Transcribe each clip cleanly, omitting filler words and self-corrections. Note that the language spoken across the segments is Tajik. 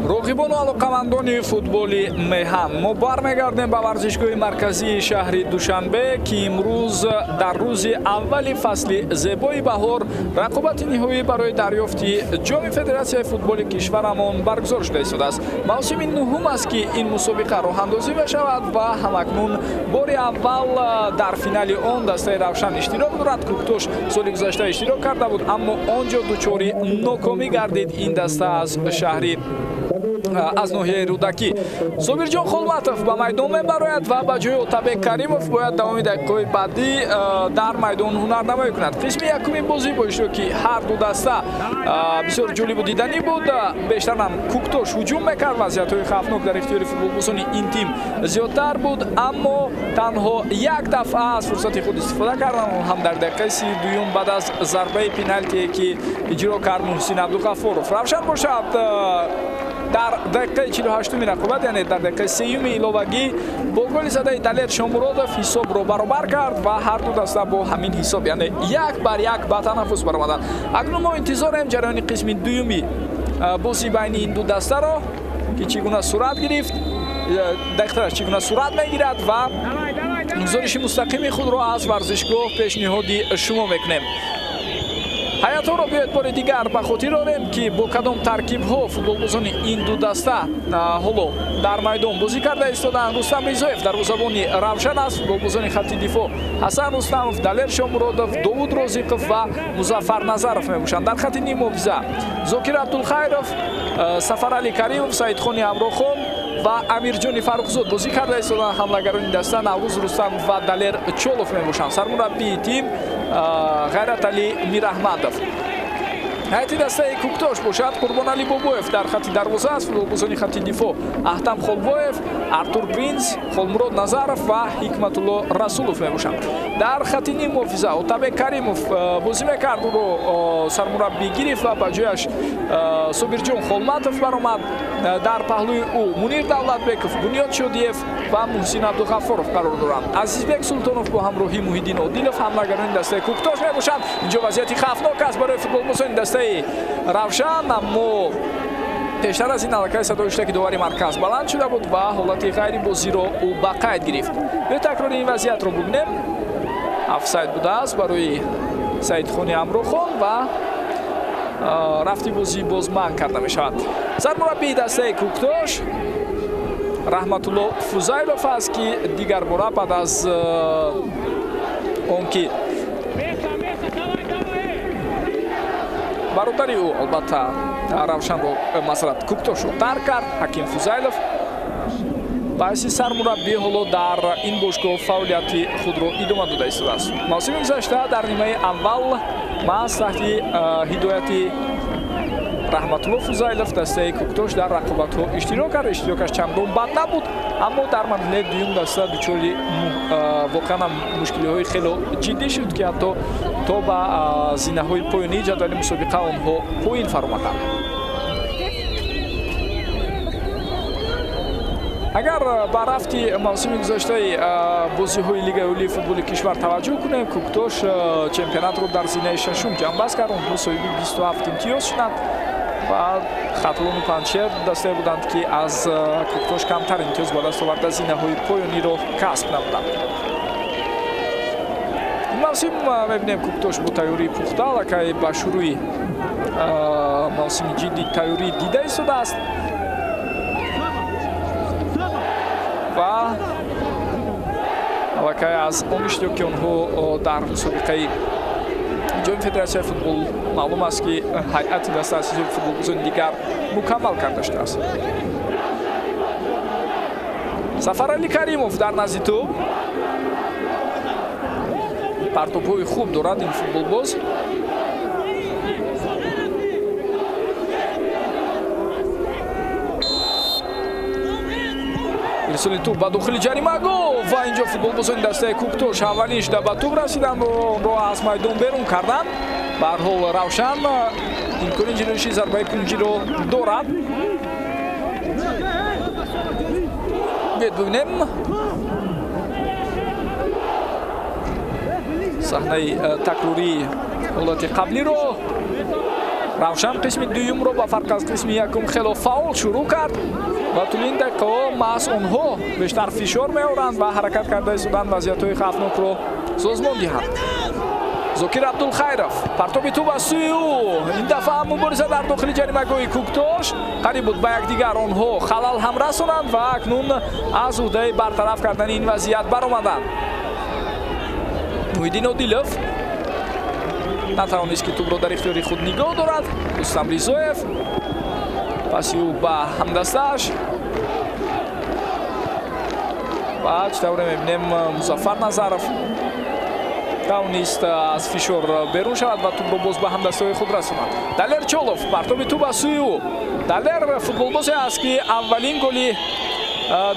роғибону алоқамандони футболи меҳам мо бармегардем ба варзишгоҳи марказии шаҳри душанбе ки имрӯз дар рӯзи аввали фасли зебои баҳор рақобати ниҳоӣ барои дарёфти ҷоми федератсияи футболи кишварамон баргузор шуда истодааст. мавсими нуҳум аст ки ин мусобиқа роҳандозӣ мешавад ва ҳамакнун бори аввал дар финали он дастаи равшан иштирок дорад. куктош соли гузашта иштирок карда буд, аммо он ҷо дучори нокомӣ гардид ин даста аз шаҳри аз ноҳияи рӯдакӣ. собирҷон холматов ба майдон мебарояд ва ба ҷои отабек каримов бояд давоми дақиқаҳои баъдӣ дар майдон ҳунарнамоӣ кунад. қисми якуми бозӣ бо иштироки ҳар ду даста бисёр ҷолибу диданӣ буд. бештарам куктош ҳуҷум мекард, вазъиятҳои хавфнок дар ихтиёри футболбозони ин тим зиёдтар буд, аммо танҳо як дафъа аз фурсати худ истифода карданд, он ҳам дар дақиқаи 32 баъд аз зарбаи пеналтие ки иҷро кард муҳсин абдуғаффоров. равшан бошад дар дақиқаи 48-уми рақобат, яъне дар дақиқаи 3-юми иловагӣ бо голи задаи Далер Шомуродов ҳисобро баробар кард ва ҳар ду даста бо ҳамин ҳисоб, яъне 1-1 ба танаффус баромаданд. акнун мо интизорем ҷараёни қисми дуюми бозӣ байни ин ду дастаро ки чӣ гуна сурат гирифт, дақиқааш чӣ гуна сурат мегирад ва гузориши мустақими худро аз варзишгоҳ пешниҳоди шумо мекунем. ҳаятҳоро биёед бори дигар ба хотир орем ки бо кадом таркибҳо футболбозони ин ду даста ҳоло дар майдон бозӣ карда истодаанд. рустам ризоев дарвозабони равшан аст, футболбозони хатти дифо ҳасан рустамов, Далер Шомуродов, Довуд Розиқов ва Музаффар Назаров мебошанд. дар хатти ним муҳофиза Зокир Абдулхайров, Сафарали Каримов, Саидхони Амрохон ва Амирҷони Фаррухзод бозӣ карда истодаанд. ҳамлагарони даста Наврӯз Рустамов ва Далер Чолов мебошанд. сармураббии тим Ғайратали Мираҳмадов. ҳайати дастаи куктош бошад Қурбонали Бобоев, дар хатти дарвоза аст футболбозони хатти дифо Аҳтам Холбоев, Артур Принц, Холмурод Назаров ва Ҳикматулло Расулов мебошанд. дар хатти ним муҳофиза Отабек Каримов бозӣ мекард, ӯро сармураббӣ гирифт ва ба ҷояш Собирҷон Холматов баромад. дар паҳлӯи ӯ Мунир Давлатбеков, Бунёд Шодиев ва Муҳсин Абдуғаффоров қарор доранд. Азизбек Султонов бо ҳамроҳии Муҳиддин Одилов ҳамлагарони дастаи куктош мебошанд. инҷо вазъияти хавфнок аст барои футболбозони дастаи равшан, аммо пештар аз ин аллакай садои шуда ки довари марказ баланд шуда буд ва ҳолати ғайри бозиро ӯ ба қайд гирифт. бе такрори ин вазъиятро бубинем. офсайд будааст барои Саидхони Амрохон ва рафти бозӣ боз манъ карда мешавад. сармураббии дастаи куктош Раҳматулло Фузайлов аст ки дигар бора баъд аз он ки бародари ӯ албатта равшанро масалат куктошро тарк кард, Ҳаким Фузайлов баъси сармураббӣ ҳоло дар ин бошгоҳ фаъолияти худро идома дода истодааст. мавсими гузашта дар нимаи аввал маҳз таҳти ҳидояти Раҳматулло Фузайлов дастаи куктош дар рақобатҳо иштирок кард. иштирокаш чандон бад набуд, аммо дар марҳилаи дуюм даста дучори воқеан мушкилиҳои хело ҷиддӣ шуд ки ҳатто то ба зинаҳои поёнии ҷадвали мусобиқа онҳо поин фаромаданд. агар ба рафти мавсими гузаштаи бозиҳои лигаи олии футболи кишвар таваҷҷӯҳ кунем, куктош чемпионатро дар зинаи шашум ҷамъбаст кард. онҳо соҳиби 27 имтиёз шуданд ва хатлону панҷшер дастае буданд ки аз куктош камтар имтиёз ба даст оварда зинаҳои поёниро касб намуданд. ин мавсим мебинем куктош бо тайёрии пухта аллакай ба шурӯи мавсими ҷидди тайёрӣ дида истодааст ва аллакай аз он иштироки онҳо дар мусобиқаи ҷоми федератсияи футбол маълум аст ки ҳайати даста аз ҳизоби футболбозони дигар мукаммал карда шудааст. Сафарали Каримов дар назди тӯб партопҳои хуб дорад ин футболбоз. ирсоли тӯб ба дохили ҷарима гол ва инҷо футболбозони дастаи куктош аввалин шуда ба тӯб расидан, онро аз майдон берун карданд. ба ҳар ҳол равшан имкони ҷироиши зарбаи кунҷиро дорад. биёед бибинем саҳнаи такрории ҳолати қаблиро. равшан қисми дуюмро ба фарқ аз қисми якум хело фаол шурӯъ кард ва тулин дақиқаҳо маҳз онҳо бештар фишор меоранд ва ҳаракат карда истодан вазъиятҳои хавфнокро созмон диҳанд. Зокир Абдулхайров партоби ту ба сӯи ӯ. Ин дафъа ҳам мубориза дар дохили ҷаримагоҳи Куктош қариб буд ба якдигар онҳо халал ҳам расонанд ва акнун аз уҳдаи бартараф кардани ин вазъият баромаданд. Муҳиддин Одилов натавонист ки тӯбро дар ихтиёри худ нигоҳ дорад. Рустам Ризоев паси ӯ ба ҳамдастааш. баъд тавре мебинем Музаффар Назаров тавонист аз фишор берун шавад ва тӯбро боз ба ҳамдастаҳои худ расонад. Далер Чолов партоби тӯ ба сӯи ӯ. Далер футболбозе аст ки аввалин голи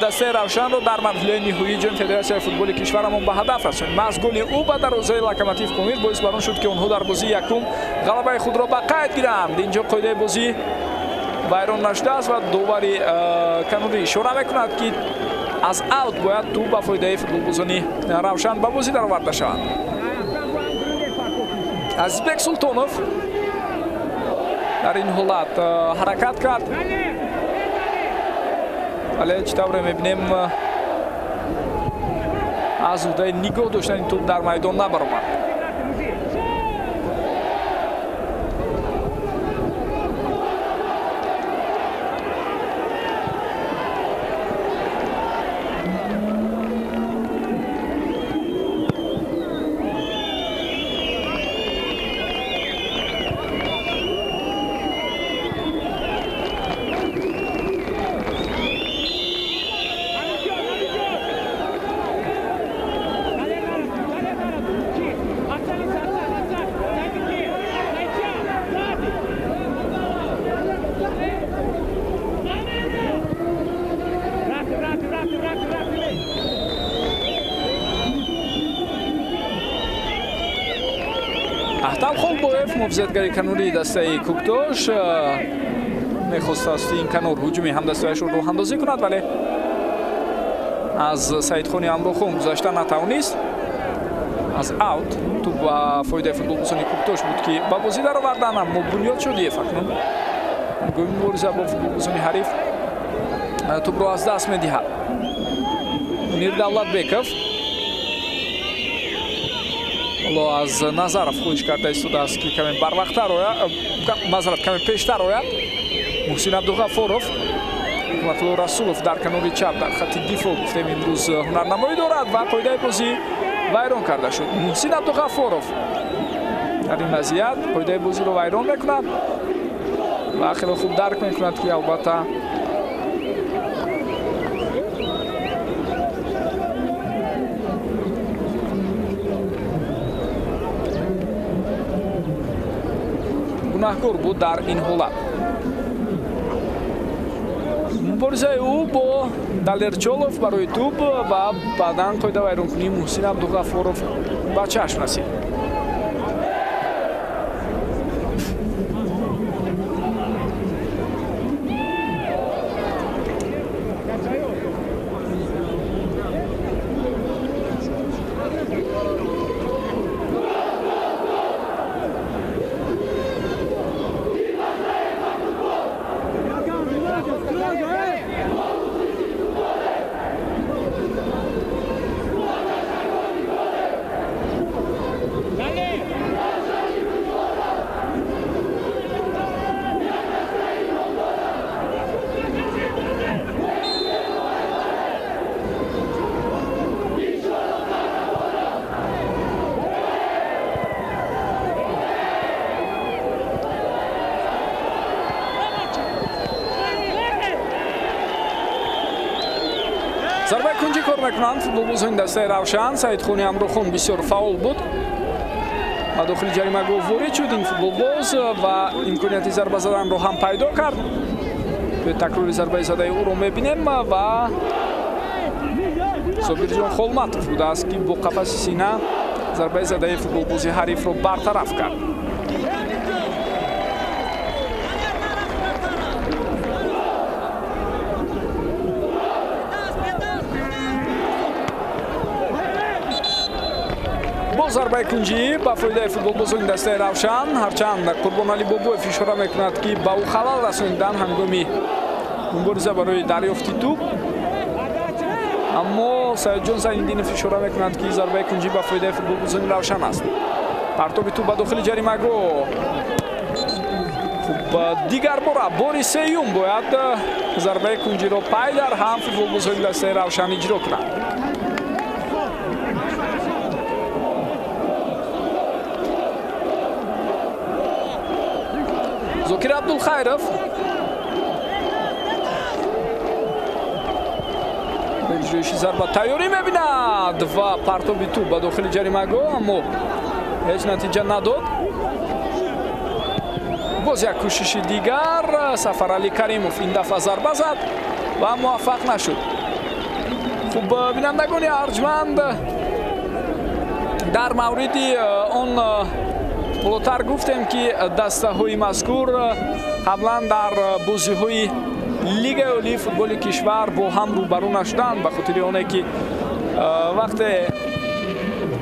дастаи равшанро дар марҳилаи ниҳоии ҷоми федератсияи футболи кишварамон ба ҳадаф расонид. маҳз голи ӯ ба дарвозаи Локомотив Комир боис бар он шуд ки онҳо дар бозии якум ғалабаи худро ба қайд гиранд. Инҷо қоидаи бозӣ вайрон нашудааст ва довари Канурӣ ишора мекунад ки аз аут бояд ту ба фоидаи футболбозони равшан ба бозӣ дароварда шавад. Азизбек Султонов дар ин ҳолат ҳаракат кард, вале чӣ тавре мебинем аз уҳдаи нигоҳ доштани тӯб дар майдон набаромад. Ахтам Холбоев муҳофизатгари Канурии дастаи Куктош мехост аз ин канор ҳуҷуми ҳамдастаашро роҳандозӣ кунад, вале аз Саидхони Амрохон гузашта натавонист. аз аут ту ба фоидаи футболбозони Куктош буд ки ба бозӣ дароварданд. Аммо Бунёд Шодиев акнун гӯи мубориза бо футболбозони ҳариф тӯбро аз даст медиҳад. Мунир Давлатбеков аз Назаров хоҳиш карда истодааст ки каме барвақттар ояд, мазарат каме пештар ояд. Муҳсин Абдуғаффоров, Ҳикматулло Расулов дар канори чап дар хатти дифоъ гуфтем имрӯз ҳунарнамоӣ дорад ва қоидаи бозӣ вайрон карда шуд. Муҳсин Абдуғаффоров дар ин вазъият қоидаи бозиро вайрон мекунад ва хеле хуб дарк мекунад ки албатта гунаҳкор буд дар ин ҳолат. муборизаи ӯ бо Далерчолов барои тӯб ва баъдан қоида вайронкунии Муҳсин Абдуғаффоров ба чашм расид. зарбаи кунҷӣ кор мекунанд футболбозони дастаи равшан. Саидхони Амрохон бисёр фаъол буд ва дохили ҷаримагоҳ ворид шуд ин футболбоз ва имконияти зарба заданро ҳам пайдо кард. такрори зарбаи задаи ӯро мебинем ва Собирҷон Холматов будааст ки бо қафаси сина зарбаи задаи футболбози ҳарифро бартараф кард. зарбаи кунҷӣ ба фоидаи футболбозони дастаи Равшан, ҳарчанд Қурбонали Бобоев ишора мекунад ки ба ӯ халал расонидан ҳангоми мубориза барои дарёфти тӯб. аммо Саидҷон Зайниддинов ишора мекунад ки зарбаи кунҷӣ ба фоидаи футболбозони Равшан аст. партоби тӯб ба дохили ҷаримагоҳ. дигар бора бори сеюм бояд зарбаи кунҷиро пайдар ҳам футболбозони дастаи Равшан иҷро кунанд. Зокир Абдулхайров иҷроиши зарба тайёрӣ мебинад ва партоби тӯб ба дохили ҷаримагоҳ, аммо ҳеҷ натиҷа надод. боз як кӯшиши дигар. Сафарали Каримов ин дафъа зарба зад ва муваффақ нашуд. хуб, бинандагони арҷманд, дар мавриди он болотар гуфтем ки дастаҳои мазкур қаблан дар бозиҳои Лигаи олии футболи кишвар бо ҳам рӯбарӯ нашуданд, ба хотири оне ки вақте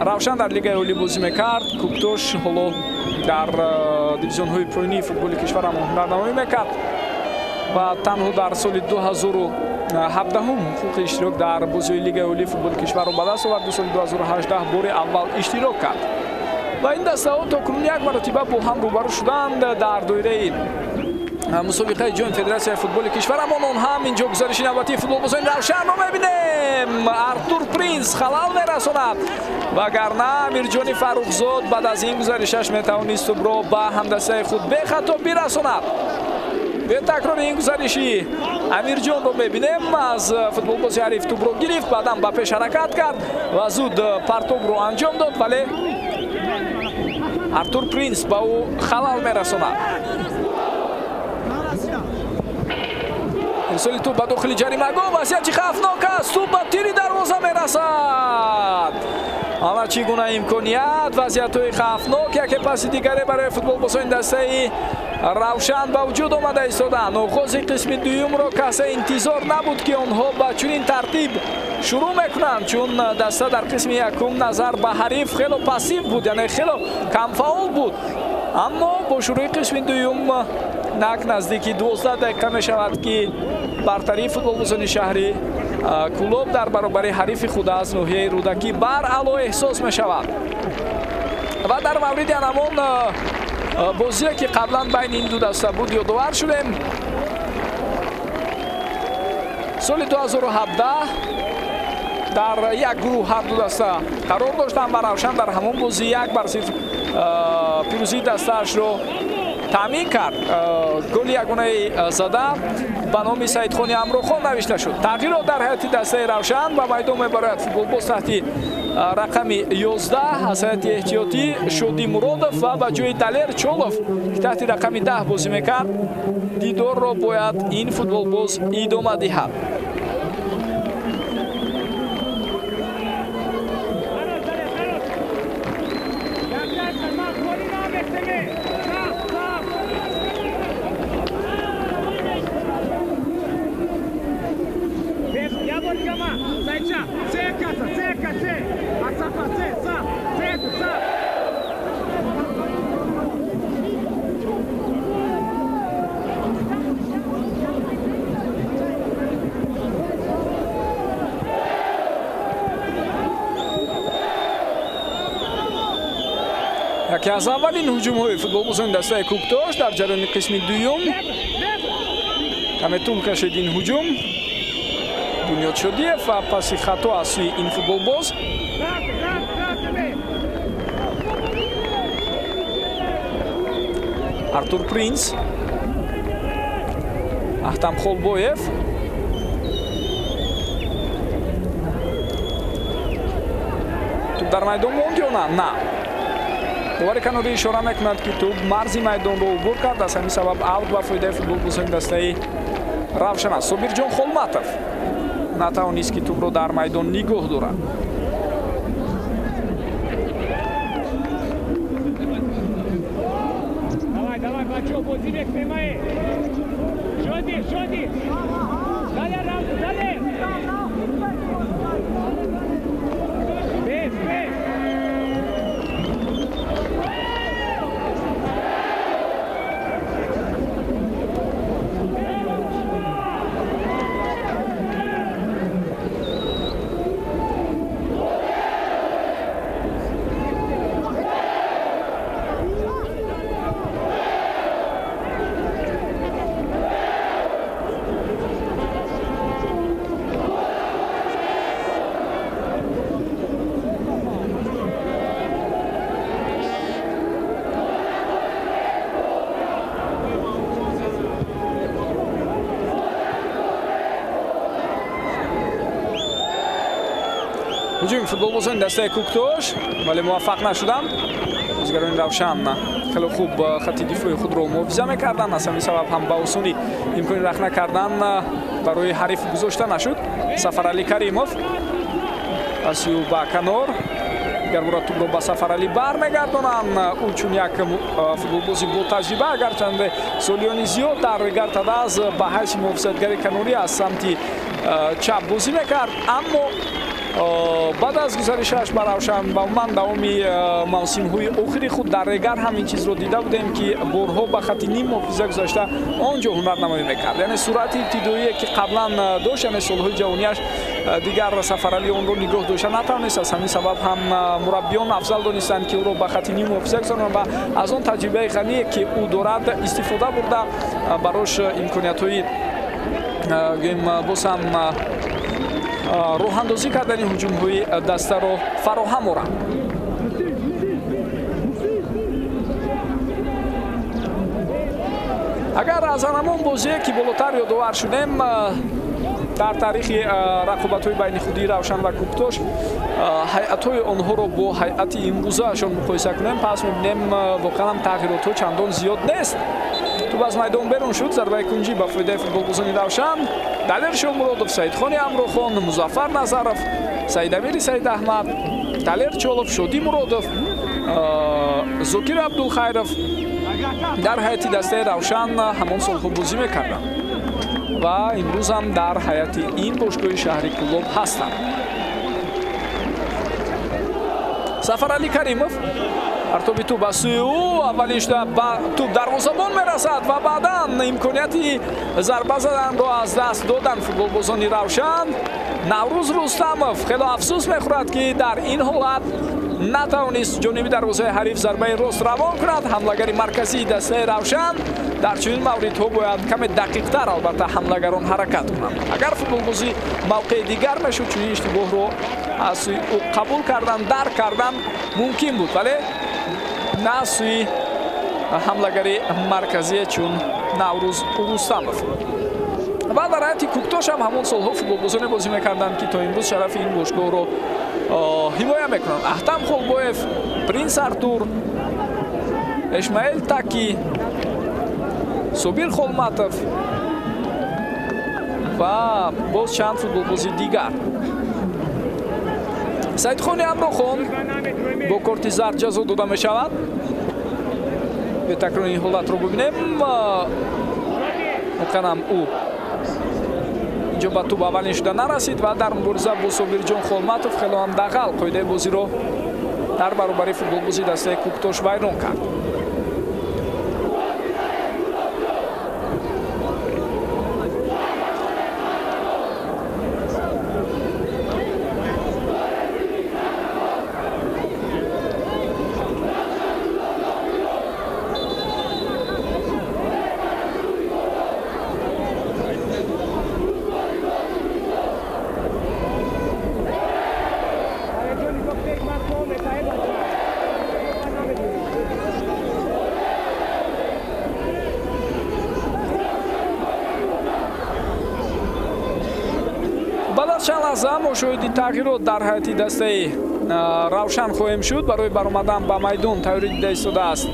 Равшан дар Лигаи олӣ бозӣ мекард, Куктош ҳоло дар дивизионҳои поёнии футболи кишвар ҳам ҳунарнамоӣ мекард ва танҳо дар соли 2017 ҳуқуқи иштирок дар бозиҳои Лигаи олии футболи кишварро ба даст оварду. Соли 2018 бори аввал иштирок кард ва ин дастаҳо то кунун як маротиба бо ҳам рӯбарӯ шуданд дар доираи мусобиқаи ҷоми Федератсияи футболи кишвар. Аммо он ҳам инҷо гузариши навбатии футболбозони Равшанро мебинем. Артур Принс халал мерасонад, вагарна Амирҷони Фаррухзод баъд аз ин гузаришаш метавонист тӯбро ба ҳамдастаи худ бехато бирасонад. бе такрори ин гузариши Амирҷонро мебинем. Аз футболбози ҳариф тӯбро гирифт, баъдан ба пеш ҳаракат кард ва зуд партобро анҷом дод, вале Артур Принс ба ӯ халал мерасонад. ирсоли тӯб ба дохили ҷаримагоҳ. вазъияти хавфнок аст. тӯб ба тири дарвоза мерасад. ҳама чӣ гуна имконият, вазъиятҳои хавфнок яке паси дигаре барои футболбозони дастаи Равшан ба вуҷуд омада истоданд. оғози қисми дуюмро касе интизор набуд ки онҳо ба чунин тартиб шурӯъ мекунанд, чун даста дар қисми якум назар ба ҳариф хело пассив буд, яъне хело камфаъол буд. аммо бо шурӯи қисми дуюм нак наздики 12 дақиқа мешавад ки бартарии футболбозони шаҳри Кӯлоб дар баробари ҳарифи худ аз ноҳияи рӯдакӣ бар аъло эҳсос мешавад. ва дар мавриди анамон бозие ки қаблан байни ин ду даста буд ёдовар шудем. соли 2017 дар як гурӯҳ ҳар ду даста қарор доштанд ва Равшан дар ҳамон бозӣ 1-0 пирӯзии дастаашро таъмин кард. голи ягонаи зада ба номи Саидхони Амрохон навишта шуд. тағйирот дар ҳайати дастаи Равшан. ба майдон мебарояд футболбоз таҳти рақами 11 аз ҳайати эҳтиётӣ Шодӣ Муродов ва ба ҷои Далер Чолов ки таҳти рақами 10 бозӣ мекард. дидорро бояд ин футболбоз идома диҳад. яке аз аввалин ҳуҷумҳои футболбозони дастаи Куктош дар ҷараёни қисми дуюм. каме тӯл кашид ин ҳуҷум. Бунёд Шодиев ва паси хато аз сӯи ин футболбоз. Артур Принс, Аҳтам Холбоев, тӯб дар майдон монд ё на? бовари канорӣ ишора мекунад ки тӯб марзи майдонро убур кард, аз ҳамин сабаб аут ба фоидаи футболбозони дастаи Равшан аст. Собирҷон Холматов натавонист ки тӯбро дар майдон нигоҳ дорад. ҳуҷум футболбозони дастаи Куктош, вале муваффақ нашуданд. бозигарони Равшан хеле хуб хатти дифои худро муҳофиза мекарданд. Аз ҳамин сабаб ҳам ба осонӣ имкони рах накардан барои ҳариф гузошта нашуд. Сафарали Каримов асиу ба канор дигар бора тӯбро ба Сафарали бармегардонанд. ӯ чун як футболбози бо таҷриба агарчанде солиёни зиёд дар Гартадаз ба ҳайси муҳофизатгари канорӣ аз самти чап бозӣ мекард, аммо баъд аз гузаришаш ба Равшан ба умуман давоми мавсимҳои охири худ дар Регар ҳамин чизро дида будем, ки борҳо ба хатти ним муҳофиза гузашта он ҷо ҳунарнамоӣ мекард. яъне суръати ибтидоие ки қаблан дошт, яъне солҳои ҷавонияш дигар Сафарали онро нигоҳ дошта натавонист. аз ҳамин сабаб ҳам мураббиён афзал донистанд ки ӯро ба хатти ним муҳофиза гузаронанд ва аз он таҷрибаи ғание ки ӯ дорад истифода бурда барош имкониятҳои гӯем бозам роҳандозӣ кардани ҳуҷумҳои дастаро фароҳам оранд. агар аз анамон бозие ки болотар ёдовар шудем дар таърихи рақобатҳои байни худии Равшан ва Куктош ҳайъатҳои онҳоро бо ҳайъати имрӯзаашон муқоиса кунем, пас мебинем воқеан тағйиротҳо чандон зиёд нест. тӯб аз майдон берун шуд. зарбаи кунҷӣ ба фоидаи футболбозони Равшан. Далер Шомуродов, Саидхони Амрохон, Музаффар Назаров, Саидамири Саидаҳмад, Талер Чолов, Шодӣ Муродов, Зокир Абдулхайров дар ҳайати дастаи Равшан ҳамон солҳо бозӣ мекарданд ва имрӯз ҳам дар ҳайати ин бошгоҳи шаҳри Кӯлоб ҳастанд. Сафарали Каримов артоби тӯб ба сӯи ӯ, аввалин шуда ба тӯб дарвозабон мерасад ва баъдан имконияти зарба заданро аз даст доданд футболбозони Равшан. Наврӯз Рустамов хеле афсӯс мехӯрад ки дар ин ҳолат натавонист ҷониби дарвозаи ҳариф зарбаи рост равон кунад. ҳамлагари марказии дастаи Равшан дар чунин мавридҳо бояд каме дақиқтар албатта ҳамлагарон ҳаракат кунанд. агар футболбозӣ мавқеи дигар мешуд, чунин иштибоҳро аз сӯи ӯ қабул кардан, дарк кардан мумкин буд, вале на сӯи ҳамлагари марказие чун Наврӯз Рустамов. ва дар ҳайати Куктош ҳам ҳамон солҳо футболбозоне бозӣ мекарданд ки то имрӯз шарафи ин бошгоҳро ҳимоя мекунанд. Аҳтам Холбоев, Принс Артур, Ишмаил Таки, Собир Холматов ва боз чанд футболбози дигар. Саидхони Амрохон бо корти зард ҷазо дода мешавад. бетакрори ин ҳолатро бубинем. муканам ӯ инҷо ба тӯб аввалин шуда нарасид ва дар мубориза бо Собирҷон Холматов хеле ҳам дағал қоидаи бозиро дар баробари футболбози дастаи Куктош вайрон кард. баъд аз чанд лаҳза мо шоҳиди тағйирот дар ҳайати дастаи Равшан хоҳем шуд. барои баромадан ба майдон тайёрӣ дида истодааст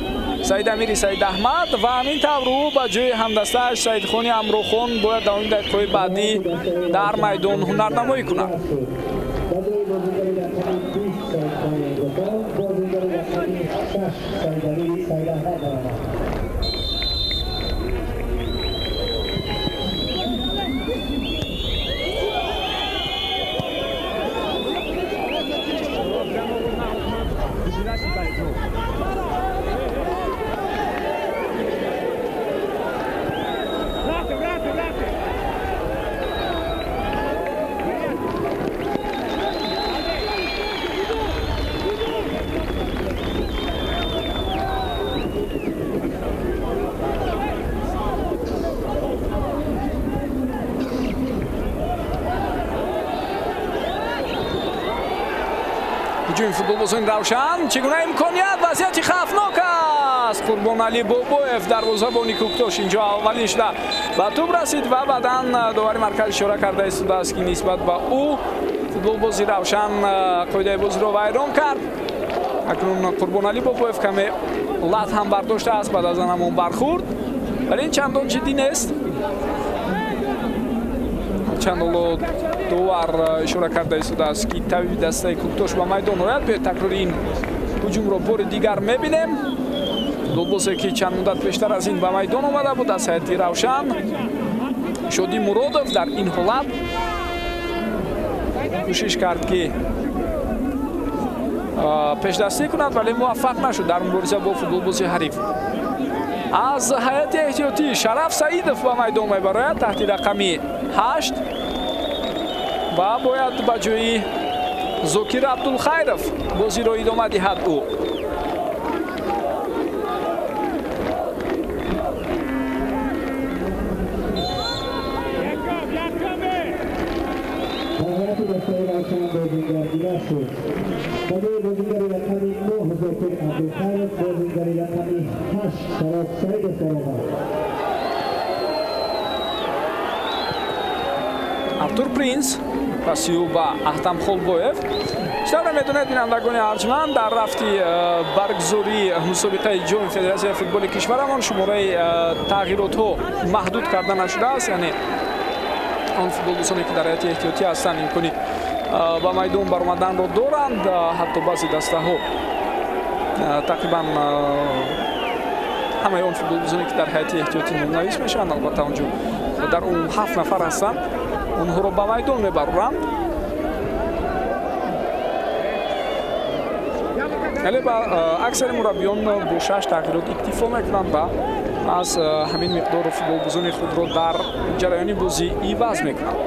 Саидамири Саидаҳмад ва ҳамин тавру ба ҷои ҳамдастааш Саидхони Амрохон бояд дар дақиқаҳои баъдӣ дар майдон ҳунарнамоӣ кунад. ҳуҷуми футболбозони Равшан, чӣ гуна имконият, вазъияти хавфнок аст. Қурбонали Бобоев дарвозабони Куктош инҷо аввалин шуда ба тӯб расид ва баъдан довари марказ ишора карда истодааст ки нисбат ба ӯ футболбози Равшан қоидаи бозиро вайрон кард. акнун Қурбоналӣ Бопоев каме лат ҳам бардоштааст баъд аз ҳамон бархӯрд, вале ин чандон ҷиддӣ нест. чандоло довар ишора карда истодааст ки тавиби дастаи Куктош ба майдон ояд. бе такрори ин ҳуҷумро бори дигар мебинем. футболбозе ки чанд муддат пештар аз ин ба майдон омада буд аз ҳайати Равшан. Шодӣ Муродов дар ин ҳолат кӯшиш кард ки пешдастӣ кунад, вале муваффақ нашуд дар мубориза бо футболбози ҳариф. аз ҳайати эҳтиётӣ Шараф Саидов ба майдон мебарояд таҳти рақами 8 ва бояд ба ҷои Зокир Абдулхайров бозиро идома диҳад. ӯ Артур Принц пасиу ба Аҳтам Холбоев. Штабра медонед бинандагони арҷманд дар рафти баргузории мусобиқаи ҷоми Федератсияи футболи кишварамон шумораи тағйиротҳо маҳдуд карда нашудааст, яъне он футболбозоне ки дар ҳайати эҳтиётӣ ҳастанд имкони ба майдон баромаданро доранд. ҳатто баъзе дастаҳо тақрибан ҳамаи он футболбозоне ки дар ҳайати эҳтиётӣ номнавис мешаванд, албатта онҷо дар умум 7 нафар ҳастанд, онҳоро ба майдон мебароранд. вале ба аксари мураббиён бо 6 тағйирот иктифо мекунанд ва аз ҳамин миқдор футболбозони худро дар ҷараёни бозӣ иваз мекунанд.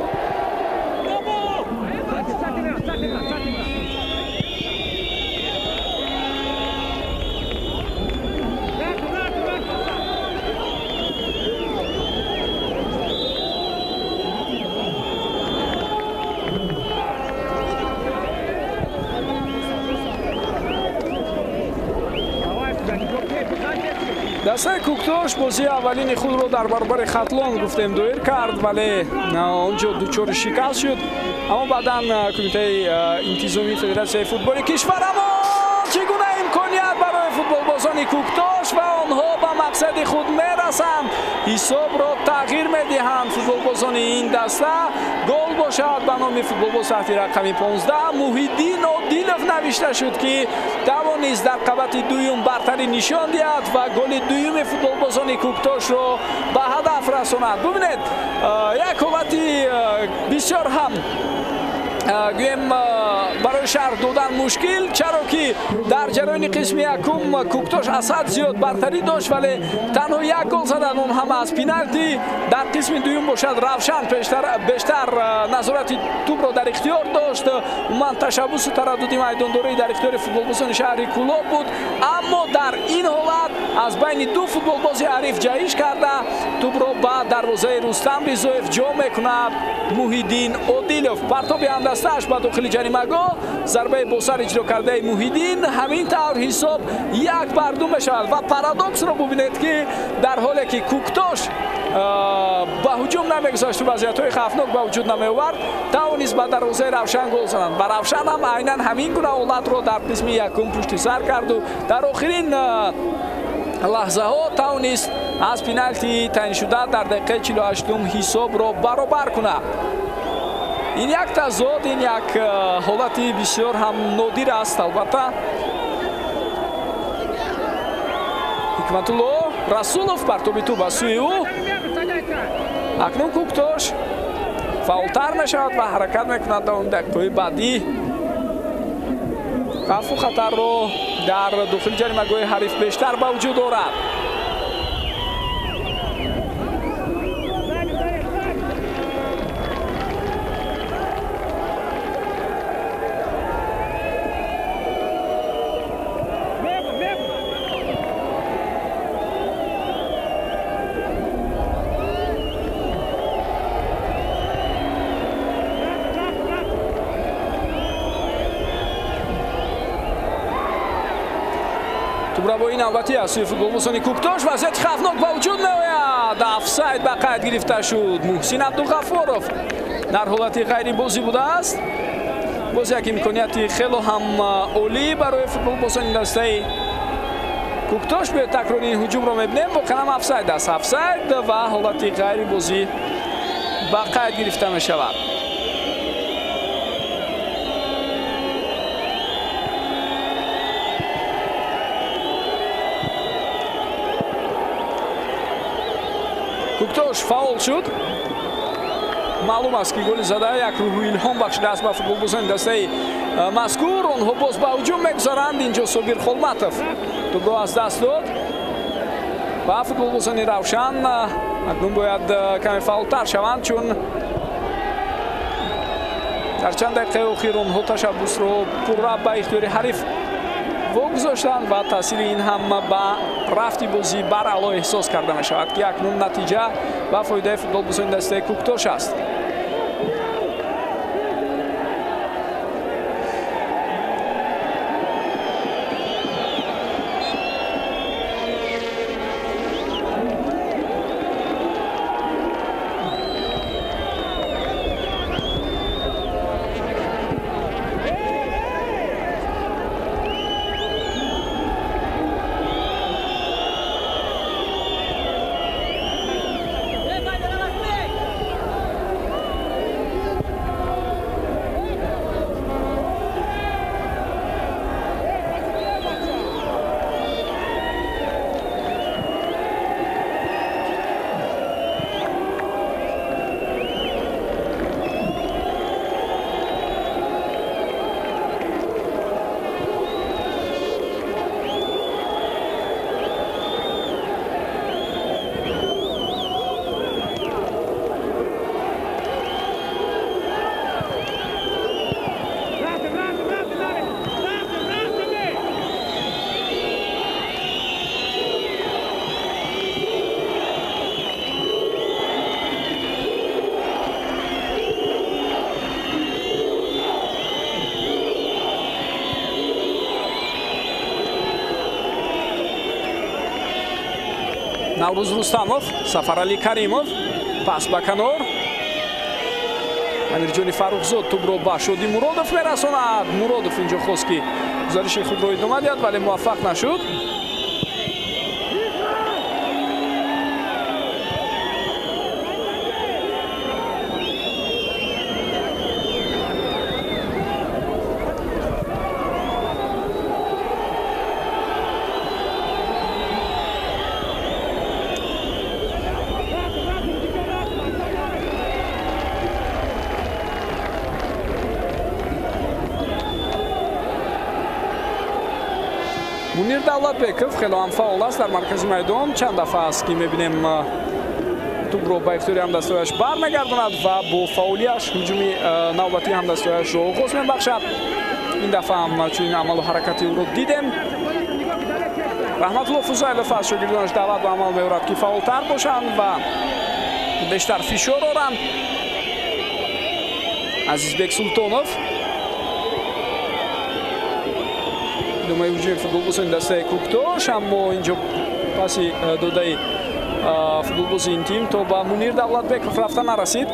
дастаи Куктош бозии аввалини худро дар баробари Хатлон гуфтем доир кард, вале онҷо дучори шикаст шуд. аммо баъдан кумитаи интизомии Федератсияи футболи кишварамон чӣ гуна имконият барои футболбозони Куктош ва онҳо ба мақсади худ мерасанд. ҳисобро тағйир медиҳанд футболбозони ин даста. гол бошад ба номи футболбоз таҳти рақами 15 Муҳиддин Одилов навишта шуд ки тавонист дар қабати дуюм бартарӣ нишон диҳад ва голи дуюми футболбозони Куктошро ба ҳадаф расонад. бубинед як ҳолати бисёр ҳам гӯем барои шарҳ додан мушкил, чаро ки дар ҷараёни қисми якум Куктош аз ҳад зиёд бартарӣ дошт, вале танҳо як гол задан, он ҳам аз пеналти. дар қисми дуюм бошад Равшан бештар назорати тӯбро дар ихтиёр дошт. умуман ташаббусу тараддуди майдондорӣ дар ихтиёри футболбозони шаҳри Кӯлоб буд, аммо дар ин ҳолат аз байни ду футболбози ҳариф ҷаҳиш карда тӯбро ба дарвозаи Рустам Ризоев ҷо мекунад Муҳиддин Одилов. партоби ҳамдастааш ба дохили ҷаримагоҳ, зарбаи бо сар иҷро кардаи Муҳиддин, ҳамин тавр ҳисоб 1-2 мешавад. ва парадоксро бубинед ки дар ҳоле ки Куктош ба ҳуҷум намегузашт, вазиятҳои хавфнок ба вуҷуд намеовард, тавонист ба дарвозаи Равшан гол зананд. ва Равшан ҳам айнан ҳамин гуна ҳолатро дар қисми якум пушти сар карду дар охирин лаҳзаҳо тавонист аз пеналти таъиншуда дар дақиқаи 48 ҳисобро баробар кунад. ин як тазод, ин як ҳолати бисёр ҳам нодир аст. албатта Ҳикматулло Расулов партоби ту ба сӯи ӯ. акнун Куктош фаъолтар мешавад ва ҳаракат мекунад дар он дақиқаҳои баъдӣ. хавфу хатарро дар дохили ҷаримагоҳи ҳариф бештар ба вуҷуд орад. тӯбро бо ин навбатӣ аз сӯи футболбозони Куктош вазъияти хавфнок ба вуҷуд меояд. шавад. Офсайд ба қайд гирифта шуд. Муҳсин Абдуғафуров дар ҳолати ғайрибозӣ будааст. боз як имконияти хело ҳам олӣ барои футболбозони дастаи Куктош. бе такрори ҳуҷумро мебинем. воқеан офсайд аст. офсайд ва ҳолати ғайрибозӣ ба қайд гирифта мешавад. Куктош фаол шуд. маълум аст ки голи зада як рӯҳу илҳом бахшидааст ба футболбозони дастаи мазкур. онҳо боз ба ҳуҷум мегузаранд. инҷо Собир Холматов тӯбро аз даст дод ба футболбозони Равшан. акнун бояд каме фаъолтар шаванд, чун дар чанд дақиқаи охир онҳо ташаббусро пурра ба ихтиёри ҳариф вогузоштанд ва таъсири ин ҳам ба рафти бозӣ баръало эҳсос карда мешавад ки акнун натиҷа ба фоидаи футболбозони дастаи Куктош аст. Наврӯз Рустамов, Сафарали Каримов, пас ба канор. Амирҷони Фаррухзод тӯбро ба Шоди Муродов мерасонад. Муродов инҷо хост ки гузариши худро идома диҳад, вале муваффақ нашуд. Мунир Давлатбеков хело ҳам фаъол аст дар маркази майдон. чанд дафъа аст ки мебинем тӯбро ба ихтиёри ҳамдастҳояш бармегардонад ва бо фаъолияш ҳуҷуми навбатии ҳамдастҳояшро оғоз мебахшад. ин дафъа ҳам чунин амалу ҳаракати ӯро дидем. Раҳматулло Фузайлов аз шогирдонаш даъват ба амал меорад ки фаъолтар бошанд ва бештар фишор оранд. Азизбек Султонов думаи ҳуҷуми футболбозони дастаи Куктош, аммо инҷо паси додаи футболбози ин тим то ба Мунир Давлатбеков рафта нарасид.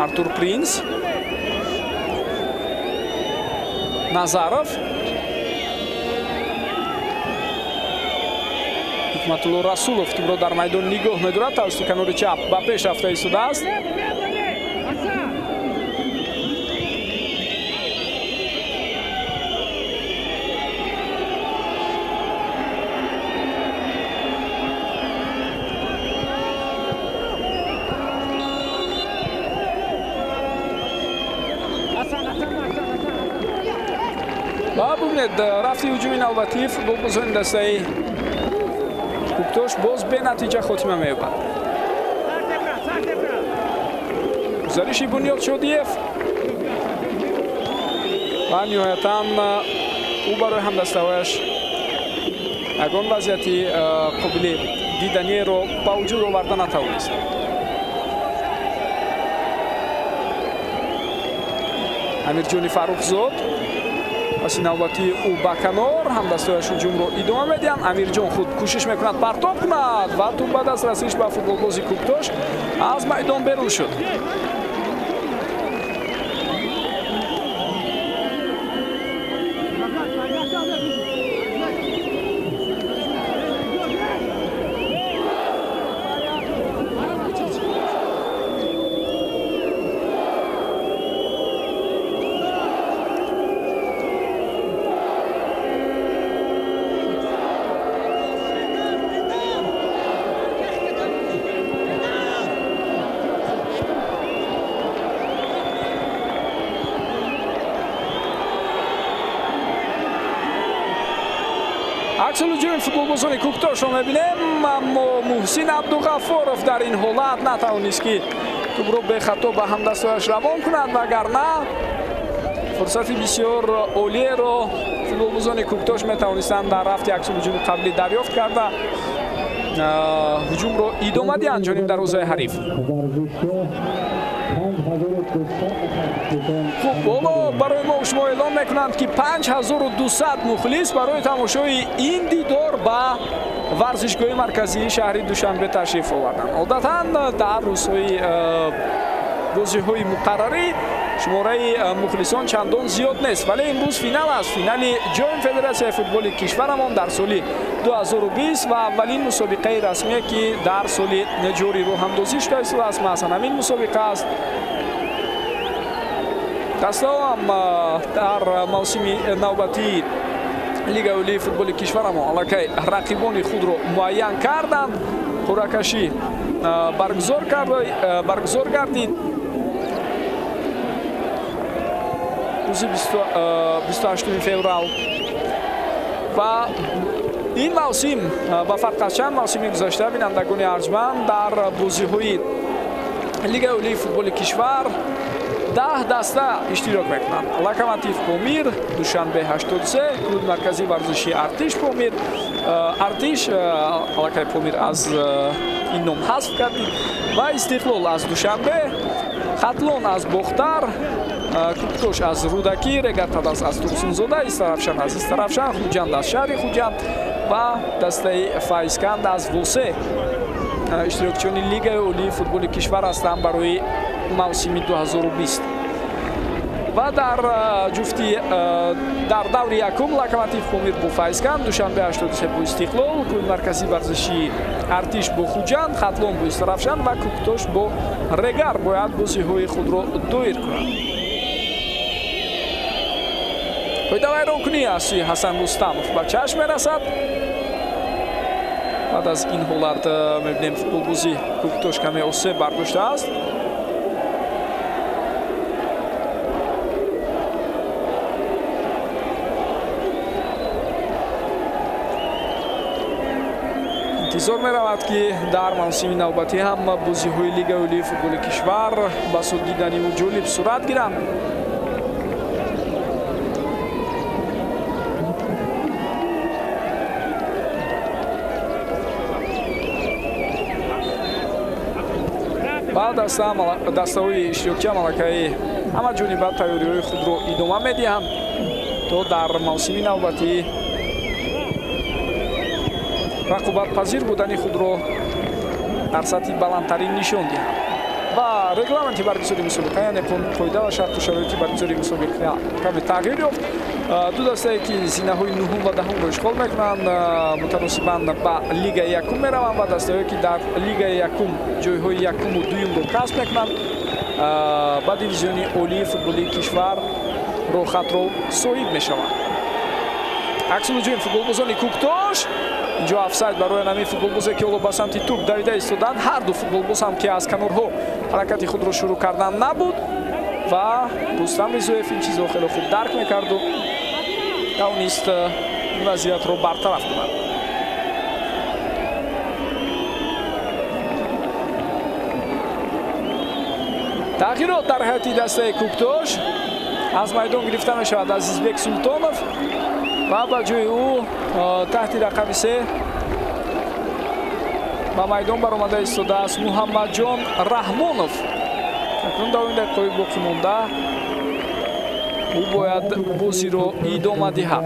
Артур Принц, Назаров, Ҳикматулло Расулов тӯбро дар майдон нигоҳ медорад. тавассути канори чап ба пеш рафта истодааст. бубинед рафти ҳуҷуми навбатии футболбозони дастаи Куктош боз бенатиҷа хотима меёбад. гузариши Бунёд Шодиев ва ниҳоятан ӯ барои ҳамдастаҳояш ягон вазъияти қобили диданиеро ба вуҷуд оварда натавонист. Амирҷони Фаррухзод پس نوبتی او بکنار هم دستایش هجوم رو ادامه میدن. امیرجان خود کوشش میکند پرتاب کند و توپ بعد از رسیدش به فوتبالباز کوکتاش از میدان بیرون شد. عکس الهجوم فوتبالبازان کوکتاش رو میبینیم، اما محسن عبدالغفارов در این حالت نتوانست که توپ رو به خطا به همدستایش روان کند، وگرنه فرصت بسیار عالی رو فوتبالبازان کوکتاش میتوانستند در رفت عکس الهجوم قبلی دریافت کرده هجوم رو ادامه دهند جانب دروازه حریف. خب بالا برای ما شما اعلام میکنند که 5200 مخلص برای تماشای این دیدار به ورزشگاه مرکزی شهر دوشنبه تشریف آوردند. عادتا در روزهای بازی‌های مقرری شماره مخلصان چندان زیاد نیست، ولی امروز فینال است، فینال جام فدراسیون فوتبال کشورمان در سال 2020 و اولین مسابقه رسمی که در سال جاری رو اندازی شده است. مثلا همین مسابقه است. دستا هم در موسم نوبتی لیگ اولی فوتبال کشورمان علاقه رقیبان خود رو معین کردند. قرعه‌کشی برگزار گردید. روز 28 فوریه و این موسم با فرق از چند موسم گذشته بینندگان ارجمند در بازی‌های لیگ اولی فوتبال کشور 10 دسته اشتراک میکنند. لوکوموتیو پامیر، دوشنبه 83، کلوب مرکزی ورزشی ارتش پامیر، ارتش علاقه پامیر از این نام حذف کردید و استقلال از دوشنبه، خطلون از بختر، کوکتاش از رودکی، رگاتاداس از ترسونزاده، استرافشان از استرافشان، خوجند از شهر خوجند و دسته فایزکند از وسه اشتراکچیان لیگ اولی فوتبال کشور هستند برای موسم 2020 و در جفتی در دور یکم لوکوموتیو پامیر با فایزکند، دوشنبه 83 با استقلال، کلوب مرکزی ورزشی ارتش با خوجند، خطلون با استرافشان و کوکتاش با رگر باید بازی‌های خود را دایر کنند. پایدوی رکنی از حسن رستمov به چشم میرسد. بعد از این حالت میبینیم فوتبالبازی کوکتاش کمی آسیب برداشته است. انتظار می‌رود که در موسم نوبتی هم بازی‌های لیگ اولی فوتبال کشور با دیدنی و جالب صورت گیرند. بعد دسته‌های اشتراکی ملکه همه جانبه تیاری‌های خود را ادامه می‌دهند تا در موسم نوبتی رقابت پذیر بودن خود را در سطح بلندترین نشان دهند. و رگلامنت برگزاری مسابقه یعنی قاعده و شرط و شرایط برگزاری مسابقه کمی تغییر یافت. دو دسته که زینه‌های نهم و دهم را اشغال می‌کنند متناسباً با لیگ یکم می‌روند و دسته‌هایی که در لیگ یکم جای‌های یکم و دوم را کسب می‌کنند با دیویزیون عالی فوتبال کشور رو خط را صاحب می‌شوند. عکس الهجوم فوتبالبازان کوکتاش، اینجا افساید برای نمی فوتبالبازی که با سمت توپ دویده ایستادند. هر دو فوتبالباز هم که از کنارها حرکت خود را شروع کردن نبود و رستم رضایف این چیزها خیلی خوب درک میکرد و توانست این وضعیت رو برطرف کند. تغییرات در هیئت دسته کوکتاش، از میدان گرفته میشود عزیزبک سلطانوف و با جای او تحت رقم 3 با میدان برآمده ایستاده است محمد جان رحمانوف. اکنون 2 دقیقه باقی مانده ӯ бояд бозиро идома диҳад.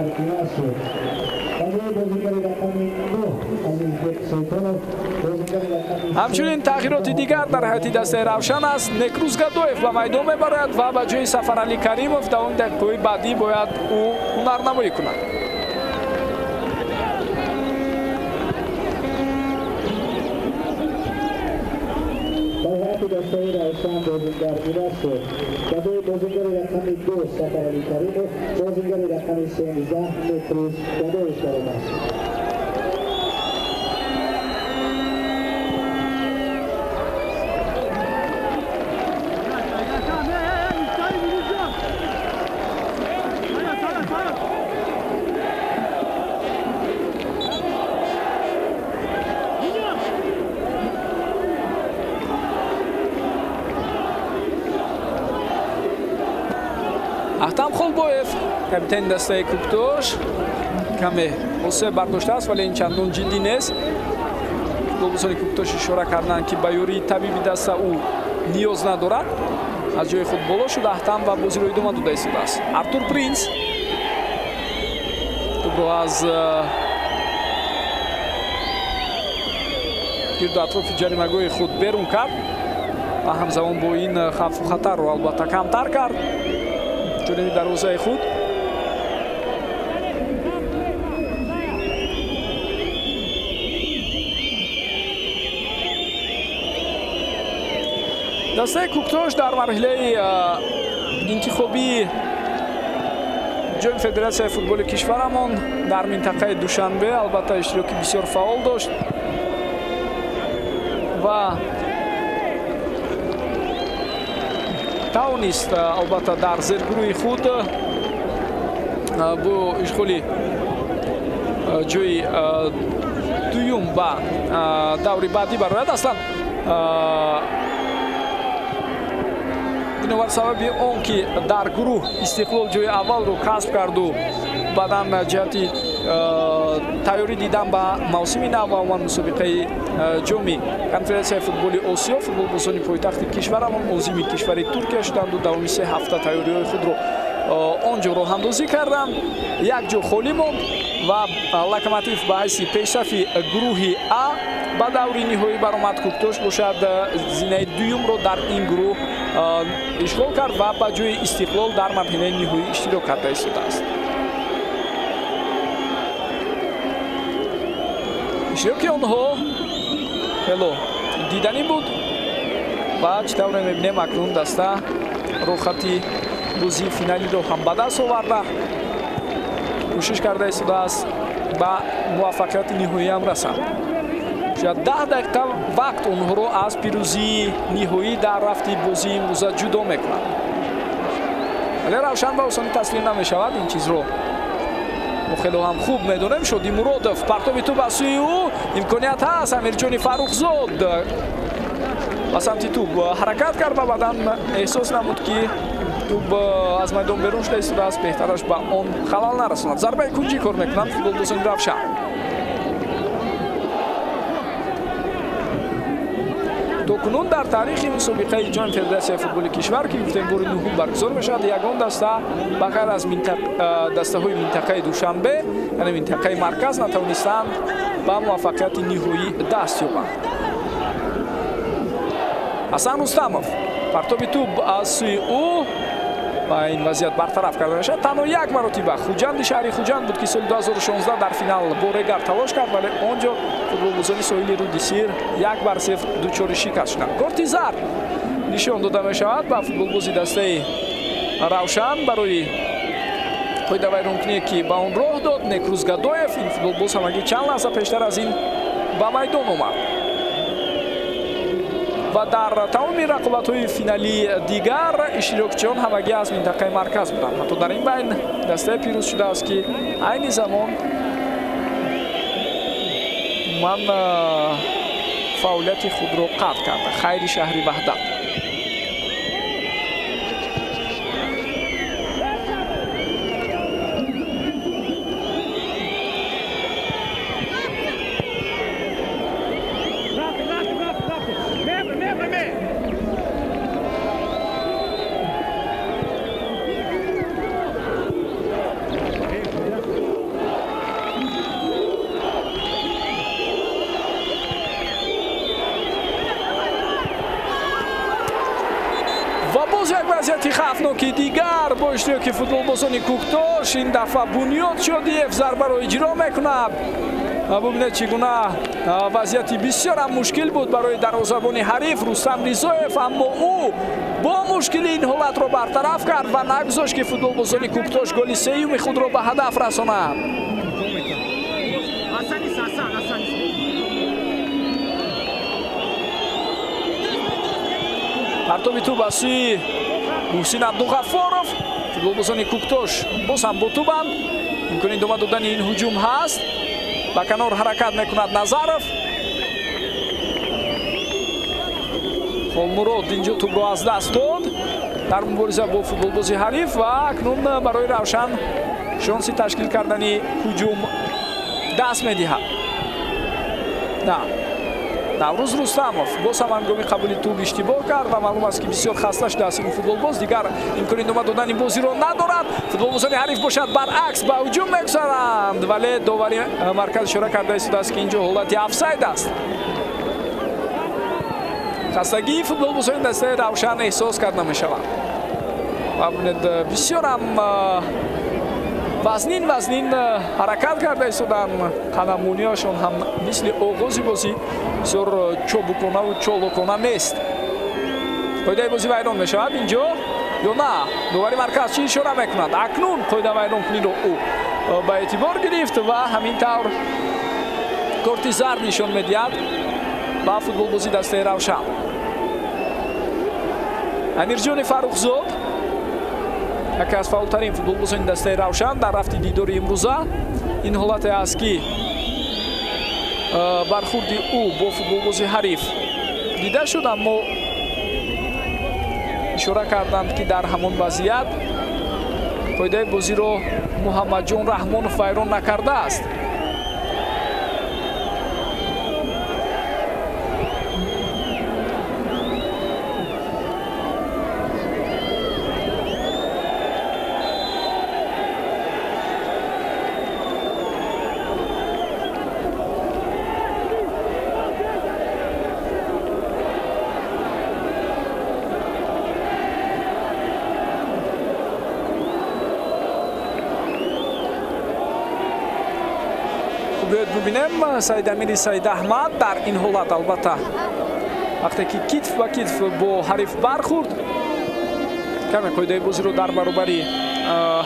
ҳамчунин тағйироти дигар дар ҳайати дастаи Равшан аст. Некрус Гадоев ба майдон мебарояд ва ба ҷои Сафарали Каримов давоми дақиқаҳои баъдӣ бояд ӯ ҳунарнамоӣ кунад. دستای روشن بازیگر ایراد شد. برای بازیگر رقم 2 سفرعلی کریمov، بازیگر رقم 13 نکروز گادویف دارد است. Ахтам Холбоев, капитани дастаи Куктош, каме осеб бардоштааст, вале ин чандон ҷиддӣ нест. Футболбозони Куктош ишора карданд ки ба ёрии табиби даста ӯ ниёз надорад. Аз ҷои худ боло шуда Ахтам ва бозиро идома дода истодааст. Артур Принц тӯбро аз гирду атрофи ҷаримагоҳи худ берун кард ва ҳамзамон бо ин хавфу хатарро албатта камтар кард. ҷониби дарвозаи худ дастаи Куктош дар марҳилаи интихобии ҷоми Федератсияи футболи кишварамон дар минтақаи Душанбе албатта иштироки бисёр фаъол дошт ва тавонист албатта дар зергурӯҳи худ бо ишғоли ҷои дуюм ба даври баъдӣ барояд. Аслан бинобар сабаби он ки дар гурӯҳ Истиқлол ҷои аввалро касб карду баъдан ҷиҳати тайёрӣ дидан ба мавсими нав ва умуман мусобиқаи ҷоми конференсияи футболи Осиё, футболбозони пойтахти кишварамон озими кишвари Туркия шуданду давоми 3 ҳафта тайёриҳои худро он ҷо роҳандозӣ карданд. Як ҷо холӣ монд ва Локомотив ба ҳайси пешсафи гурӯҳи А ба даври ниҳоӣ баромад. Куктош бошад зинаи дуюмро дар ин гурӯҳ ишғол кард ва ба ҷои Истиқлол дар марҳилаи ниҳоӣ иштирок карда истодааст. иштироки онҳо хело диданӣ буд ва чӣ тавре мебинем акнун даста рохати бозии финалиро ҳам ба даст оварда кӯшиш карда истодааст ба муваффақияти ниҳоиам расанд. шояд 10 дақиқа вақт онҳоро аз пирӯзии ниҳоӣ дар рафти бозии имрӯза ҷудо мекунад. вале равшан ба осонӣ таслим намешавад ин чизро. мо хело ҳам хуб медонем. Шоди Муродов партоби тӯб аз сӯи ӯ имконият ҳаст. Амирҷони Фаррухзод ба самти тӯб ҳаракат кард ва баъдан эҳсос намуд ки тӯб аз майдон берун шуда истодааст. беҳтараш ба он халал нарасонад. зарбаи кунҷӣ кор мекунанд футболбозони Равшан. токунун дар таърихи мусобиқаи ҷоми Федератсияи футболи кишвар ки гуфтем бори нуҳум баргузор мешавад, ягон даста ба ғайр аз дастаҳои минтақаи Душанбе, яъне минтақаи марказ натавонистанд ба муваффақияти ниҳоӣ даст ёбанд. Ҳасан Рустамов партоби тӯб аз сӯи ӯ ва ин вазъият бартараф карда мешавад. Танҳо як маротиба Хуҷанди шаҳри Хуҷанд буд ки соли 2016 дар финал бо Регар талош кард, вале он ҷо футболбозони соҳили руди сир 1-0 дучори шикаст шуданд. корти зард нишон дода мешавад ба футболбози дастаи Равшан барои қоида вайронкуние ки ба он роҳ дод. Некрус Гадоев ин футболбоз ҳамагӣ чанд лаҳза пештар аз ин ба майдон омад ва дар тамоми рақобатҳои финалии дигар иштирокчиён ҳамагӣ аз минтақаи марказ буданд. ҳатто дар ин байн дастае пирӯз шудааст ки айни замон ман фаъолияти худро қатъ карда. Хайри шаҳри Ваҳдат. ва боз як вазъияти хавфноки дигар бо иштироки футболбозони Куктош. ин дафъа Бунёд Шодиев зарбаро иҷро мекунад. бубинед чӣ гуна вазъияти бисёр ҳам мушкил буд барои дарвозабони ҳариф Рустам Ризоев, аммо ӯ бо мушкилӣ ин ҳолатро бартараф кард ва нагузошт ки футболбозони Куктош голи сеюми худро ба ҳадаф расонанд. партоби тӯб аз сӯи муҳсин Абдуғаффоров. футболбозони Куктош боз ҳам бо тӯбанд. имкони идома додани ин ҳуҷум ҳаст. ба канор ҳаракат мекунад Назаров. Холмурод инҷо тӯбро аз даст дод дар мубориза бо футболбози ҳариф ва акнун барои Равшан шонси ташкил кардани ҳуҷум даст медиҳад. Наврӯз Рустамов боз ҳам ҳангоми қабули тӯб иштибоҳ кард ва маълум аст ки бисёр хаста шудааст ин футболбоз. дигар имкони идома додани бозиро надорад. футболбозони ҳариф бошад баръакс ба ҳуҷум мегузаранд, вале довари марказ ишора карда истодааст ки инҷо ҳолати офсайд аст. хастагии футболбозони дастаи Равшан эҳсос карда мешавад. ва бинед бисёр ҳам вазнин ҳаракат карда истоданд. қадамониашон ҳам мисли оғози бозӣ бисёр чобуконаву чолокона нест. қоидаи бозӣ вайрон мешавад инҷо ё на? довари марказ чӣ ишора мекунад? акнун қоида вайронкуниро ӯ ба эътибор гирифт ва ҳамин тавр корти зард нишон медиҳад ба футболбози дастаи Равшан. Амирҷони Фаррухзод яке аз фаъолтарин футболбозони дастаи Равшан дар рафти дидори имрӯза. ин ҳолате аст ки бархурди ӯ бо футболбози ҳариф дида шуд, аммо ишора карданд ки дар ҳамон вазъият қоидаи бозиро Муҳаммадҷон Раҳмонов вайрон накардааст. биёед бубинем Саидамири Саидаҳмад дар ин ҳолат албатта вақте ки китф ба китф бо ҳариф бархурд каме қоидаи бозиро дар баробари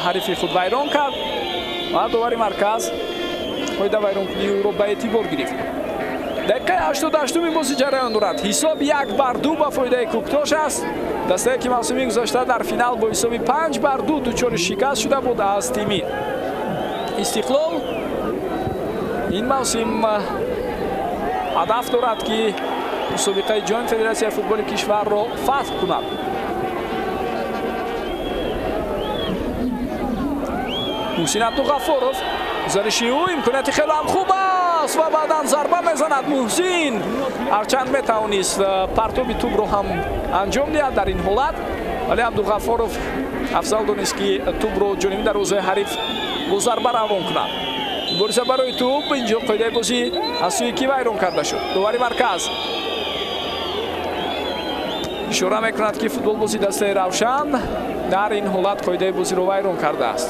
ҳарифи худ вайрон кард ва довари марказ қоида вайронкунии ӯро ба эътибор гирифт. дақиқаи 88-уми бозӣ ҷараён дорад. ҳисоб 1-2 ба фоидаи Куктош аст. дастае ки мавсими гузашта дар финал бо ҳисоби 5-2 дучори шикаст шуда буд аз тими Истиқлол. ин мавсим ҳадаф дорад ки мусобиқаи ҷоми Федератсияи футболи кишварро фатҳ кунад. муҳсин Абдуғаффоров гузариши ӯ имконияти хеле ҳам хуб аст ва баъдан зарба мезанад муҳсин. ҳарчанд метавонист партоби тӯбро ҳам анҷом диҳад дар ин ҳолат, вале Абдуғаффоров афзал донист ки тӯбро ҷониби дарвозаи ҳариф бо зарба равон кунад. мубориза барои тӯб инҷо қоидаи бозӣ аз сӯи ки вайрон карда шуд. довари марказ ишора мекунад ки футболбози дастаи Равшан дар ин ҳолат қоидаи бозиро вайрон кардааст.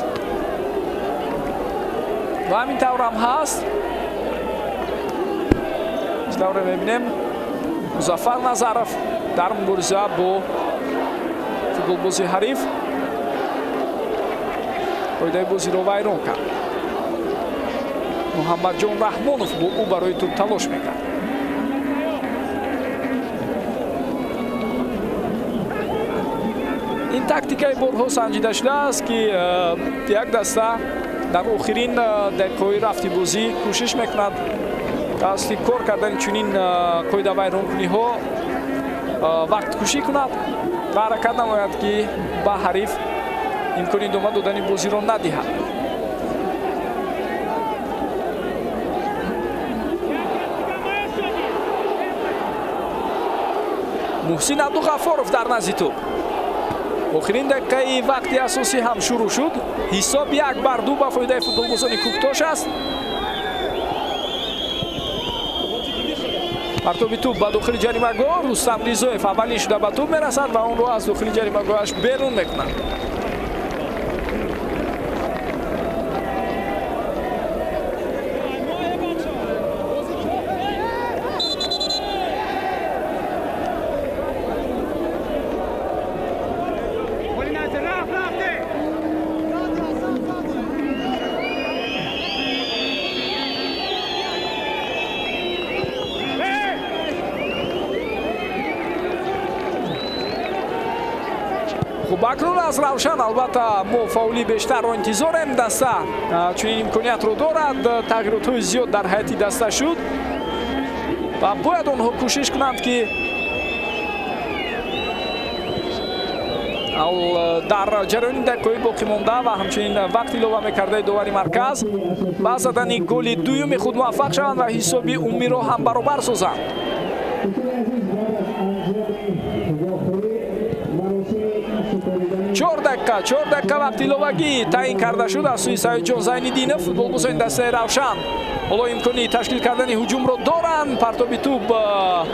ва ҳамин тавр ҳам ҳаст. ин тавре мебинем Музаффар Назаров дар мубориза бо футболбози ҳариф қоидаи бозиро вайрон кард. Муҳаммадҷон Раҳмонов бо ӯ барои тӯб талош мекард. ин тактикаи борҳо санҷида шудааст ки як даста дар охирин дақиқаҳои рафти бозӣ кӯшиш мекунад тавассути кор кардани чунин қоида вайронкуниҳо вақткушӣ кунад ва ҳаракат намояд ки ба ҳариф имкони идома додани бозиро надиҳад. муҳсин Абдуғаффоров дар назди тӯб. охирин дақиқаи вақти асосӣ ҳам шурӯъ шуд. ҳисоб 1-2 ба фоидаи футболбозони Куктош аст. партоби тӯб ба дохили ҷаримагоҳ Рустам Ризоев аввалин шуда ба тӯб мерасад ва онро аз дохили ҷаримагоҳаш берун мекунад. хуб акнун аз Равшан албатта мо фаули бештарро интизорем. даста чунин имкониятро дорад. тағйиротҳои зиёд дар ҳайати даста шуд ва бояд онҳо кӯшиш кунанд ки дар ҷараёни дақиқаҳои боқимонда ва ҳамчунин вақт илова мекардаи довари марказ ба задани голи дуюми худ муваффақ шаванд ва ҳисоби умумиро ҳам баробар созанд. 4 дақиқа вақти иловагӣ таъин карда шуд аз сӯи Саидҷон Зайниддинов. футболбозони дастаи Равшан ҳоло имкони ташкил кардани ҳуҷумро доранд. партоби тӯб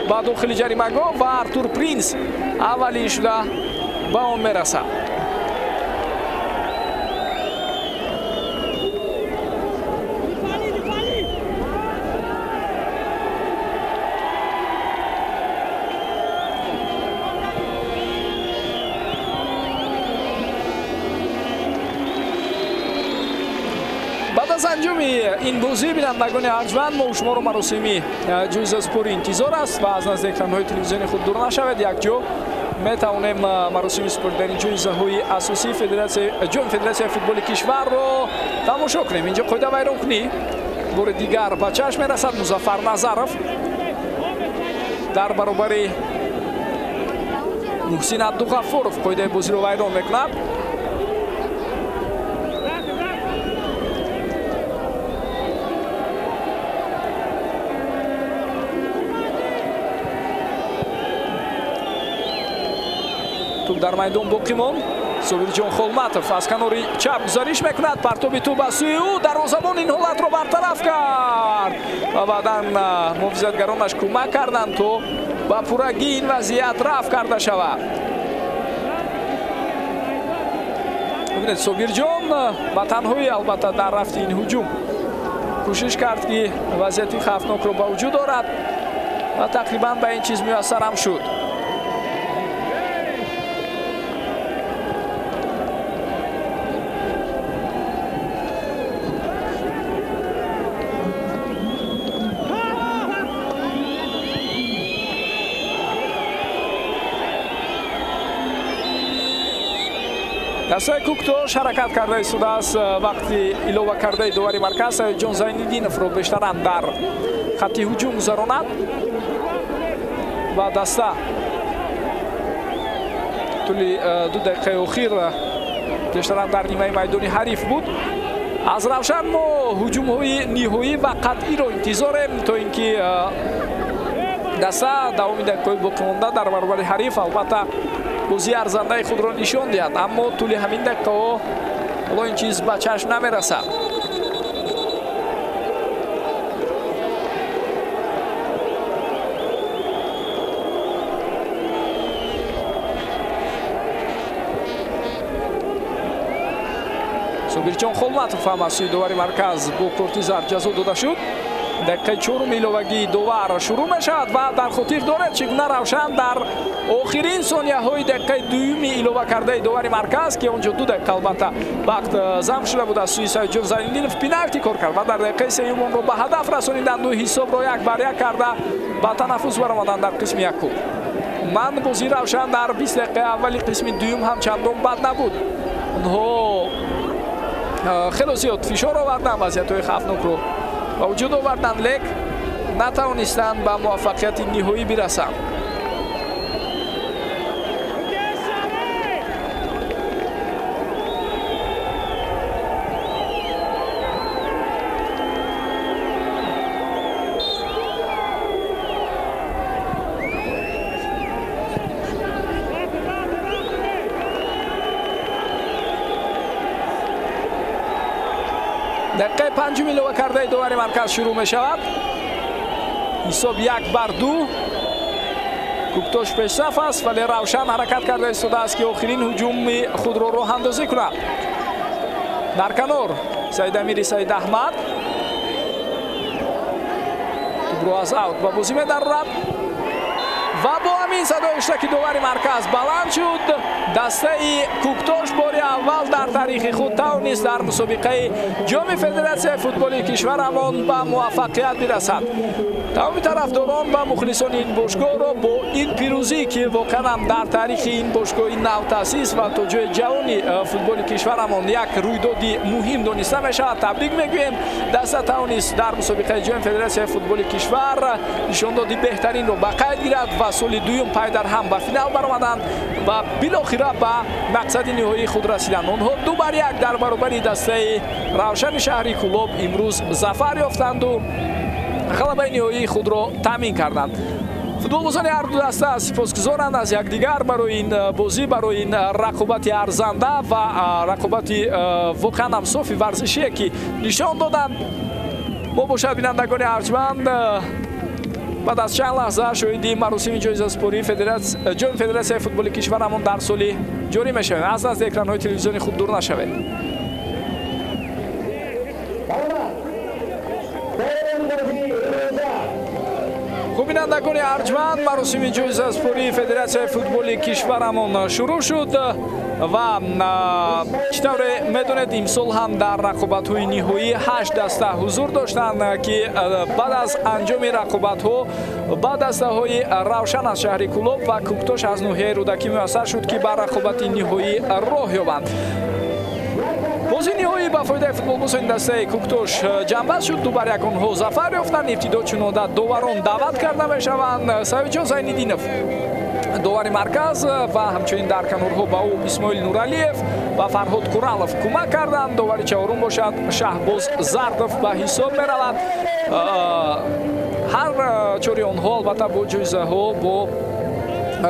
ба дохили ҷаримагоҳ ва Артур Принс аввалин шуда ба он мерасад. аз анҷоми ин бозӣ бинандагони арҷманд мо шуморо маросими ҷоиза спори интизор аст ва аз назди экранҳои телевизиони худ дур нашавед. якҷо метавонем маросими спори дар ин ҷоизаҳои асосии ҷоми федератсияи футболи кишварро тамошо кунем. инҷо қоида вайронкунӣ бори дигар ба чашм мерасад. Музаффар Назаров дар баробари Муҳсин Абдуғаффоров қоидаи бозиро вайрон мекунад. тӯб дар майдон боқӣ монд. Собирҷон Холматов аз канори чап гузариш мекунад. партоби тӯб аз сӯи ӯ дарвозабон ин ҳолатро бартараф кард ва баъдан муҳофизатгаронаш кӯмак карданд то ба пуррагӣ ин вазъият рафъ карда шавад. бибинед Собирҷон ба танҳои албатта дар рафти ин ҳуҷум кӯшиш кард ки вазъияти хавфнокро ба вуҷуд орад ва тақрибан ба ин чиз муяссар ҳам шуд. дастаи Куктош ҳаракат карда истодааст. вақти илова кардаи довари марказ Саидҷон Зайниддиновро бештаран дар хатти ҳуҷум гузаронад ва даста тӯли 2 дақиқаи охир бештаран дар нимаи майдони ҳариф буд. аз Равшан мо ҳуҷумҳои ниҳоӣ ва қатъиро интизорем то ин ки даста давоми дақиқаҳои боқимонда дар баробари ҳариф албатта бозии арзандаи худро нишон диҳад. аммо тӯли ҳамин дақиқаҳо ҳоло ин чиз ба чашм намерасад. Собирҷон Холматов ҳам аз сӯи довари марказ бо корти зард ҷазо дода шуд. дақиқаи 4 иловагии довар шурӯъ мешавад ва дар хотир доред чӣ гуна Равшан дар охирин сонияҳои дақиқаи дуюми илова кардаи довари марказ ки онҷо 2 дақиқа албатта вақт замқ шуда буд аз сӯи Саидҷон Зайниддинов пеналти кор кард ва дар дақиқаи сеюм онро ба ҳадаф расонинданду ҳисобро 1-1 карда ба танаффус баромаданд дар қисми якум. ман бозии Равшан дар 20 дақиқаи аввали қисми дуюм ҳам чандон бад набуд. онҳо хело зиёд фишор оварданд, вазъиятҳои хавфнокро ба вуҷуд оварданд, лек натавонистанд ба муваффақияти ниҳоӣ бирасанд. дақиқаи 5 илова кардаи довари марказ шурӯъ мешавад. ҳисоб 1-2. Куктош пешсаф аст, вале Равшан ҳаракат карда истодааст ки охирин ҳуҷуми худро роҳандозӣ кунад. Дар канор Саидамири Саидаҳмад тубро аз аут ба бозӣ медарорад ва бо ҳамин садои иштаки довари марказ баланд шуд. дастаи Куктош бори аввал дар таърихи худ тавонист дар мусобиқаи ҷоми Федератсияи футболи кишварамон ба муваффақият бирасад. тамоми тарафдорон ва мухлисони ин бошгоҳро бо ин пирӯзӣ ки воқеан дар таърихи ин бошгоҳи навтаъсис ва то ҷои ҷавони футболи кишварамон як рӯйдоди муҳим дониста мешавад табрик мегӯем. даста тавонист дар мусобиқаи ҷоми Федератсияи футболи кишвар нишондоди беҳтаринро ба қайд гирад ва соли дуюм пайдар ҳам ба финал баромаданд ва билохира ба мақсади ниҳоии худ расиданд. онҳо 2-1 дар баробари дастаи Равшани шаҳри Кӯлоб имрӯз зафар ёфтанду ғалабаи ниҳоии худро таъмин карданд. футболбозони ҳарду даста сипосгузоранд аз якдигар барои ин бозӣ, барои ин рақобати арзанда ва рақобати воқеан ҳам софи варзишие ки нишон доданд. мо бошад бинандагони арҷманд баъд аз чанд лаҳза шоҳиди маросими ҷоизаспории ҷоми Федератсияи футболи кишварамон дар соли ҷорӣ мешавем. аз назди экранҳои телевизиони худ дур нашавед. бинандагони арҷманд маросими ҷоизаспории Федератсияи футболи кишварамон шурӯъ шуд ва чӣ тавре медонед имсол ҳам дар рақобатҳои ниҳоӣ 8 даста ҳузур доштанд ки баъд аз анҷоми рақобатҳо ба дастаҳои Равшан аз шаҳри Кӯлоб ва Куктош аз ноҳияи Рӯдакӣ муяссар шуд ки ба рақобати ниҳоӣ роҳ ёбанд. бозии ниҳоӣ ба фоидаи футболбозони дастаи Куктош ҷамъбаст шуд. 2-1 онҳо зафар ёфтанд. ибтидо чун одат доварон даъват карда мешаванд. Саидҷон Зайниддинов довари марказ ва ҳамчунин дар канорҳо ба ӯ Исмоил Нуралиев ва Фарҳод Куралов кӯмак карданд. довари чаҳорум бошад Шаҳбоз Зардов ба ҳисоб меравад. ҳар чори онҳо албатта бо ҷоизаҳо бо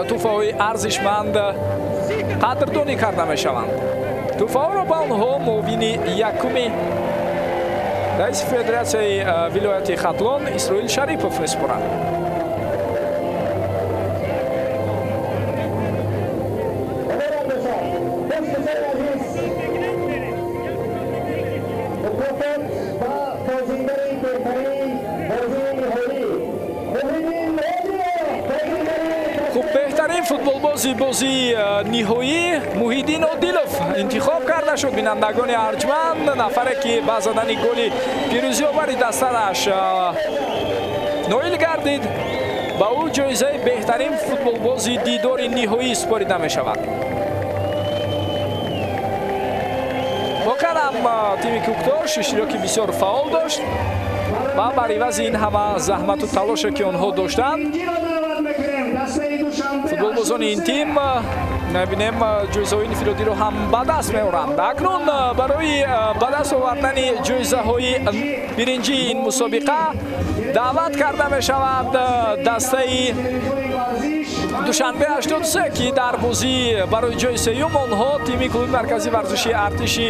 тӯҳфаҳои арзишманд қадрдонӣ карда мешаванд. тӯҳфаҳоро ба онҳо муовини якуми раиси Федератсияи вилояти Хатлон Исроил Шарипов меспорад. беҳтарин футболбози бозии ниҳоӣ Муҳиддин Одилов интихоб карда шуд. бинандагони арҷманд нафаре ки ба задани голи пирӯзиовари дастараш ноил гардид ба ӯ ҷоизаи беҳтарин футболбози дидори ниҳоӣ спорида мешавад. воқеан ҳам тими Куктош иштироки бисёр фаъол дошт ва бар ивази ин ҳама заҳмату талоше ки онҳо доштанд футболбозони ин тим мебинем ҷоизаҳои инфиродиро ҳам ба даст меоранд. акнун барои ба даст овардани ҷоизаҳои биринҷии ин мусобиқа даъват карда мешавад дастаи Душанбе 83 ки дар бозӣ барои ҷои сеюм онҳо тими клуби марказии варзиши артиши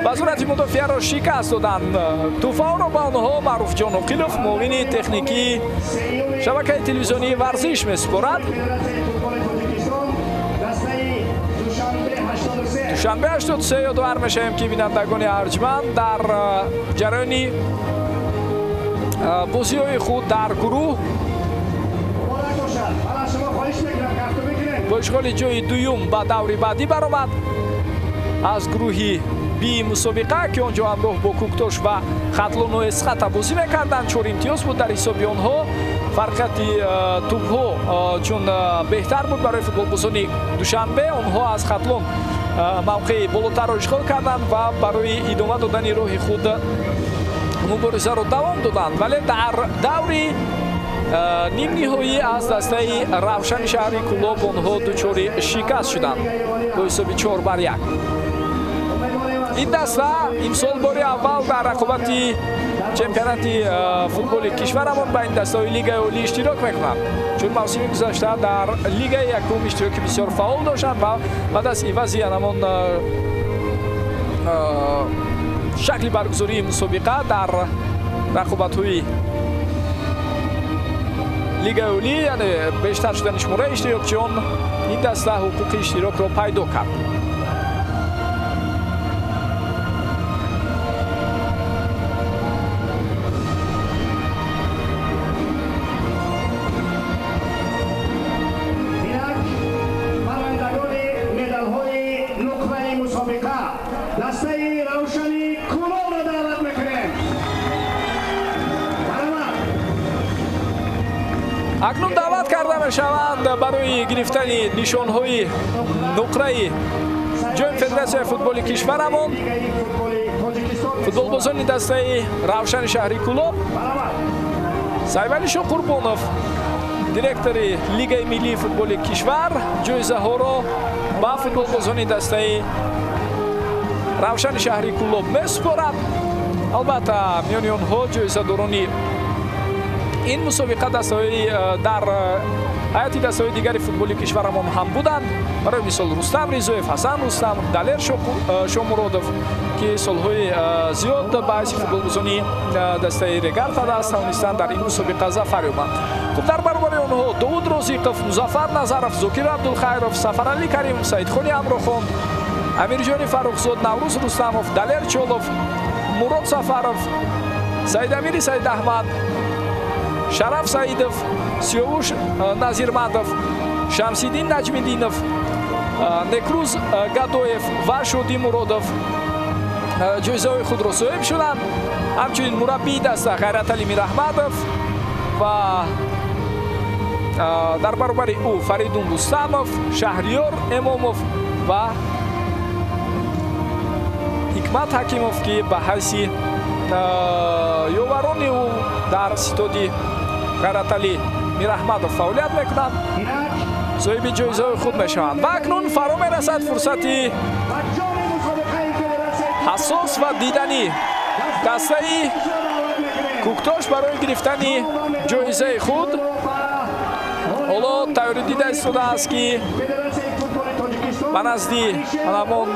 ба сурати мудофиаро шикаст доданд. тӯҳфаҳоро ба онҳо Маъруфҷон Оқилов муовини техникии шабакаи телевизионии варзиш месупорад. Душанбе 83 ёдовар мешавем ки бинандагони арҷманд дар ҷараёни бозиҳои худ дар гурӯҳ бо ишғоли ҷои дуюм ба даври баъдӣ баромад. аз гурӯҳи би мусобиқа ки он ҷо ҳамроҳ бо Куктош ва Хатлону Эсхата бозӣ мекарданд 4 имтиёз буд дар ҳисоби онҳо. фарқияти тӯбҳо чун беҳтар буд барои футболбозони Душанбе. онҳо аз Хатлон мавқеи болотарро ишғол карданд ва барои идома додани роҳи худ муборизаро давом доданд. вале дар даври нимниҳоӣ аз дастаи Равшани шаҳри Кӯлоб онҳо дучори шикаст шуданд бо ҳисоби 4-1. ин даста имсол бори аввал дар рақобати чемпионати футболи кишварамон ба ин дастаҳои лигаи олӣ иштирок мекунанд. чун мавсими гузашта дар лигаи якум иштироки бисёр фаъол доштанд ва баъд аз ивази анамон шакли баргузории мусобиқа дар рақобатҳои лигаи олӣ, яъне бештар шудани шумораи иштирокчиён ин даста ҳуқуқи иштирокро пайдо кард. акнун даъват карда мешаванд барои гирифтани нишонҳои нуқраи ҷои Федератсияи футболи кишварамон футболбозони дастаи Равшани шаҳри Кӯлоб, Сайвалишо Қурбонов, директори Лигаи миллии футболи кишвар, ҷоизаҳоро ба футболбозони дастаи Равшани шаҳри Кӯлоб месупорад. албатта миёни онҳо ҷоизадорони ин мусобиқа дастаҳои дар ҳайати дастаҳои дигари футболи кишварамон ҳам буданд. барои мисол Рустам Ризоев, Ҳасан Рустам, Далер Шомуродов ки солҳои зиёд ба ҳайси футболбозони дастаи Регарта даст тавонистанд дар ин мусобиқа зафар ёбанд. хуб дар баробари онҳо Довуд Розиқов, Музаффар Назаров, Зокир Абдулхайров, Сафарали Каримов, Саидхони Амрохон, Амирҷони Фаррухзод, Наврӯз Рустамов, Далер Чолов, Мурод Сафаров, Саидамири Саидаҳмад, Шараф Саидов, Сиёвуш Назирмадов, Шамсиддин Наҷмиддинов, Некрӯз Гадоев ва Шодӣ Муродов ҷоизаҳои худро соҳиб шуданд. ҳамчунин мураббии даста Ғайратали Мираҳмадов ва дар баробари ӯ Фаридун Рустамов, Шаҳриёр Эмомов ва Ҳикмат Ҳакимов ки ба ҳайси ёварони ӯ дар ситоди Ғайратали Мираҳмадов фаъолият мекунанд, соҳиби ҷоизаҳои худ мешаванд. ва акнун фаро мерасад фурсати ҳассос ва диданӣ дастаи Кӯктош барои гирифтани ҷоизаи худ. ҳоло тайёрӣ дида истодааст ки ба назди ҳамон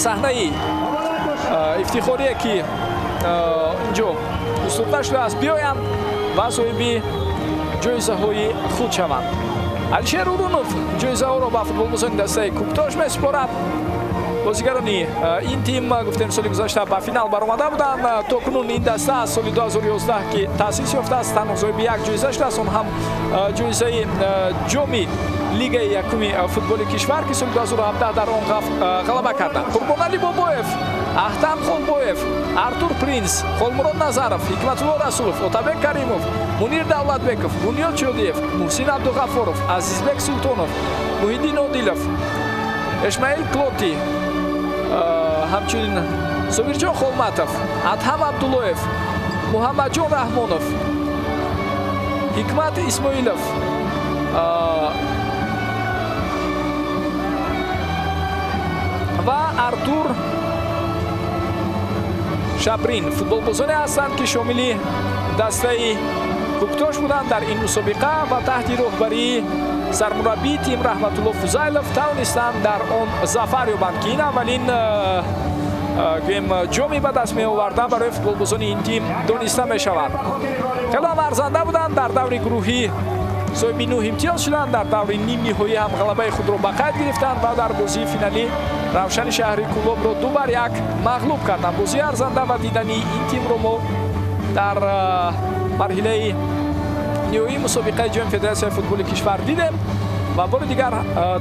саҳнаи ифтихорие ки инҷо дустурда шудааст биёянд ва соҳиби ҷоизаҳои худ шаванд. Алишер Урунов ҷоизаҳоро ба футболбозони дастаи Кӯктош месупорад. бозигарони ин тим гуфтем соли гузашта ба финал баромада буданд. то кунун ин даста аз соли 2011 ки таъсис ёфтааст танҳо соҳиби як ҷоиза шудааст, он ҳам ҷоизаи ҷоми лигаи якуми футболи кишвар ки соли 2017 дар он ғалаба карданд. Қурбонали Бобоев, Ахтам Холбоев, Артур Принс, Холмурод Назаров, Ҳикматулло Расулов, Отабек Каримов, Мунир Давлатбеков, Бунёд Чодиев, Муҳсин Абдуғаффоров, Азизбек Султонов, Муҳиддин Одилов, Эшмаил Клоти, ҳамчунин Собирҷон Холматов, Адҳам Абдуллоев, Муҳаммадҷон Раҳмонов, Ҳикмат Исмоилов, ва Артур Шабрин футболбозоне ҳастанд ки шомили дастаи Кӯктош буданд дар ин мусобиқа ва таҳти роҳбарии сармураббии тим Раҳматулло Фузайлов тавонистанд дар он зафар ёбанд ки ин аввалин ҷоми ба даст меоварда барои футболбозони ин тим дониста мешавад. хело ҳам арзанда буданд. дар даври гурӯҳӣ соҳиби 9 имтиёз шуданд. дар даври нимниҳоӣ ҳам ғалабаи худро ба қайд гирифтанд ва дар бозии финалӣ Равшани шаҳри Кӯлобро 2-1 мағлуб карданд. бозии арзанда ва дидании ин тимро мо дар марҳилаи ниҳоии мусобиқаи ҷоми Федератсияи футболи кишвар дидем ва бори дигар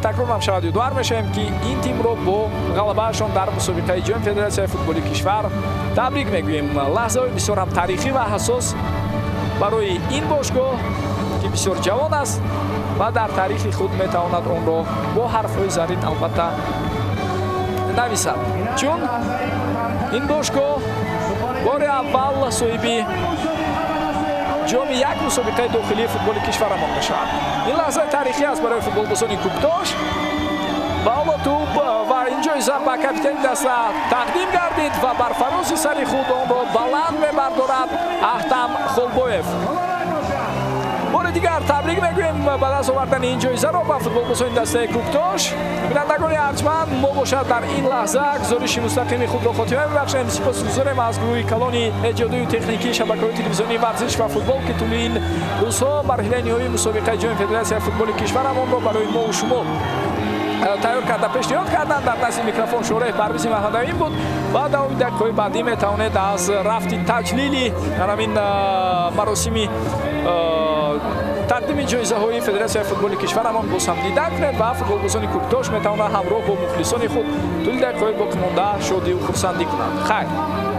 такрор ҳам шавад ёдовар мешавем ки ин тимро бо ғалабаашон дар мусобиқаи ҷоми Федератсияи футболи кишвар табрик мегӯем. лаҳзаҳои бисёр ҳам таърихӣ ва ҳассос барои ин бошгоҳ ки бисёр ҷавон аст ва дар таърихи худ метавонад онро бо ҳарфҳои заррин албатта нависад. чун ин бошгоҳ бори аввал соҳиби ҷоми як мусобиқаи дохилии футболи кишварамон мешавад. ин лаҳзаи таърихӣ аст барои футболбозони Кӯктош. ба ҳоло тӯб ва ин ҷоиза ба капитани даста тақдим гардид ва бар фарози сари худ онро баланд мебардорад Ахтам Холбоев. بار دیگر تبریک میگوییم بعد از آوردن این جایزه را با فوتبالبازان دسته کوکتاش. بینندگان ارجمند ما باشد در این لحظه گزارش مستقیم خود را خاتمه می‌بخشیم. سپاسگزاریم از گروه کلان ایجادی و تکنیکی شبکه‌های تلویزیونی ورزش و فوتبال که طول این روزها مرحله نهایی مسابقه جام فدراسیون فوتبال کشورمان را برای ما و شما تیار کرده پیشنهاد کردند. در نزد میکروفون شورای پرویز محمدی بود و در دقیقه‌های بعدی میتوانید از رفت تجلیلی در همین مراسمی تقدیم جایزه های فدراسیون فوتبال کشورمان باز هم دیدن کنید و فوتبالبازان کوکتاش میتوانند همراه با مخلصان خود طول دقیقه‌های باقی مانده شادی و خرسندی کنند. خیر.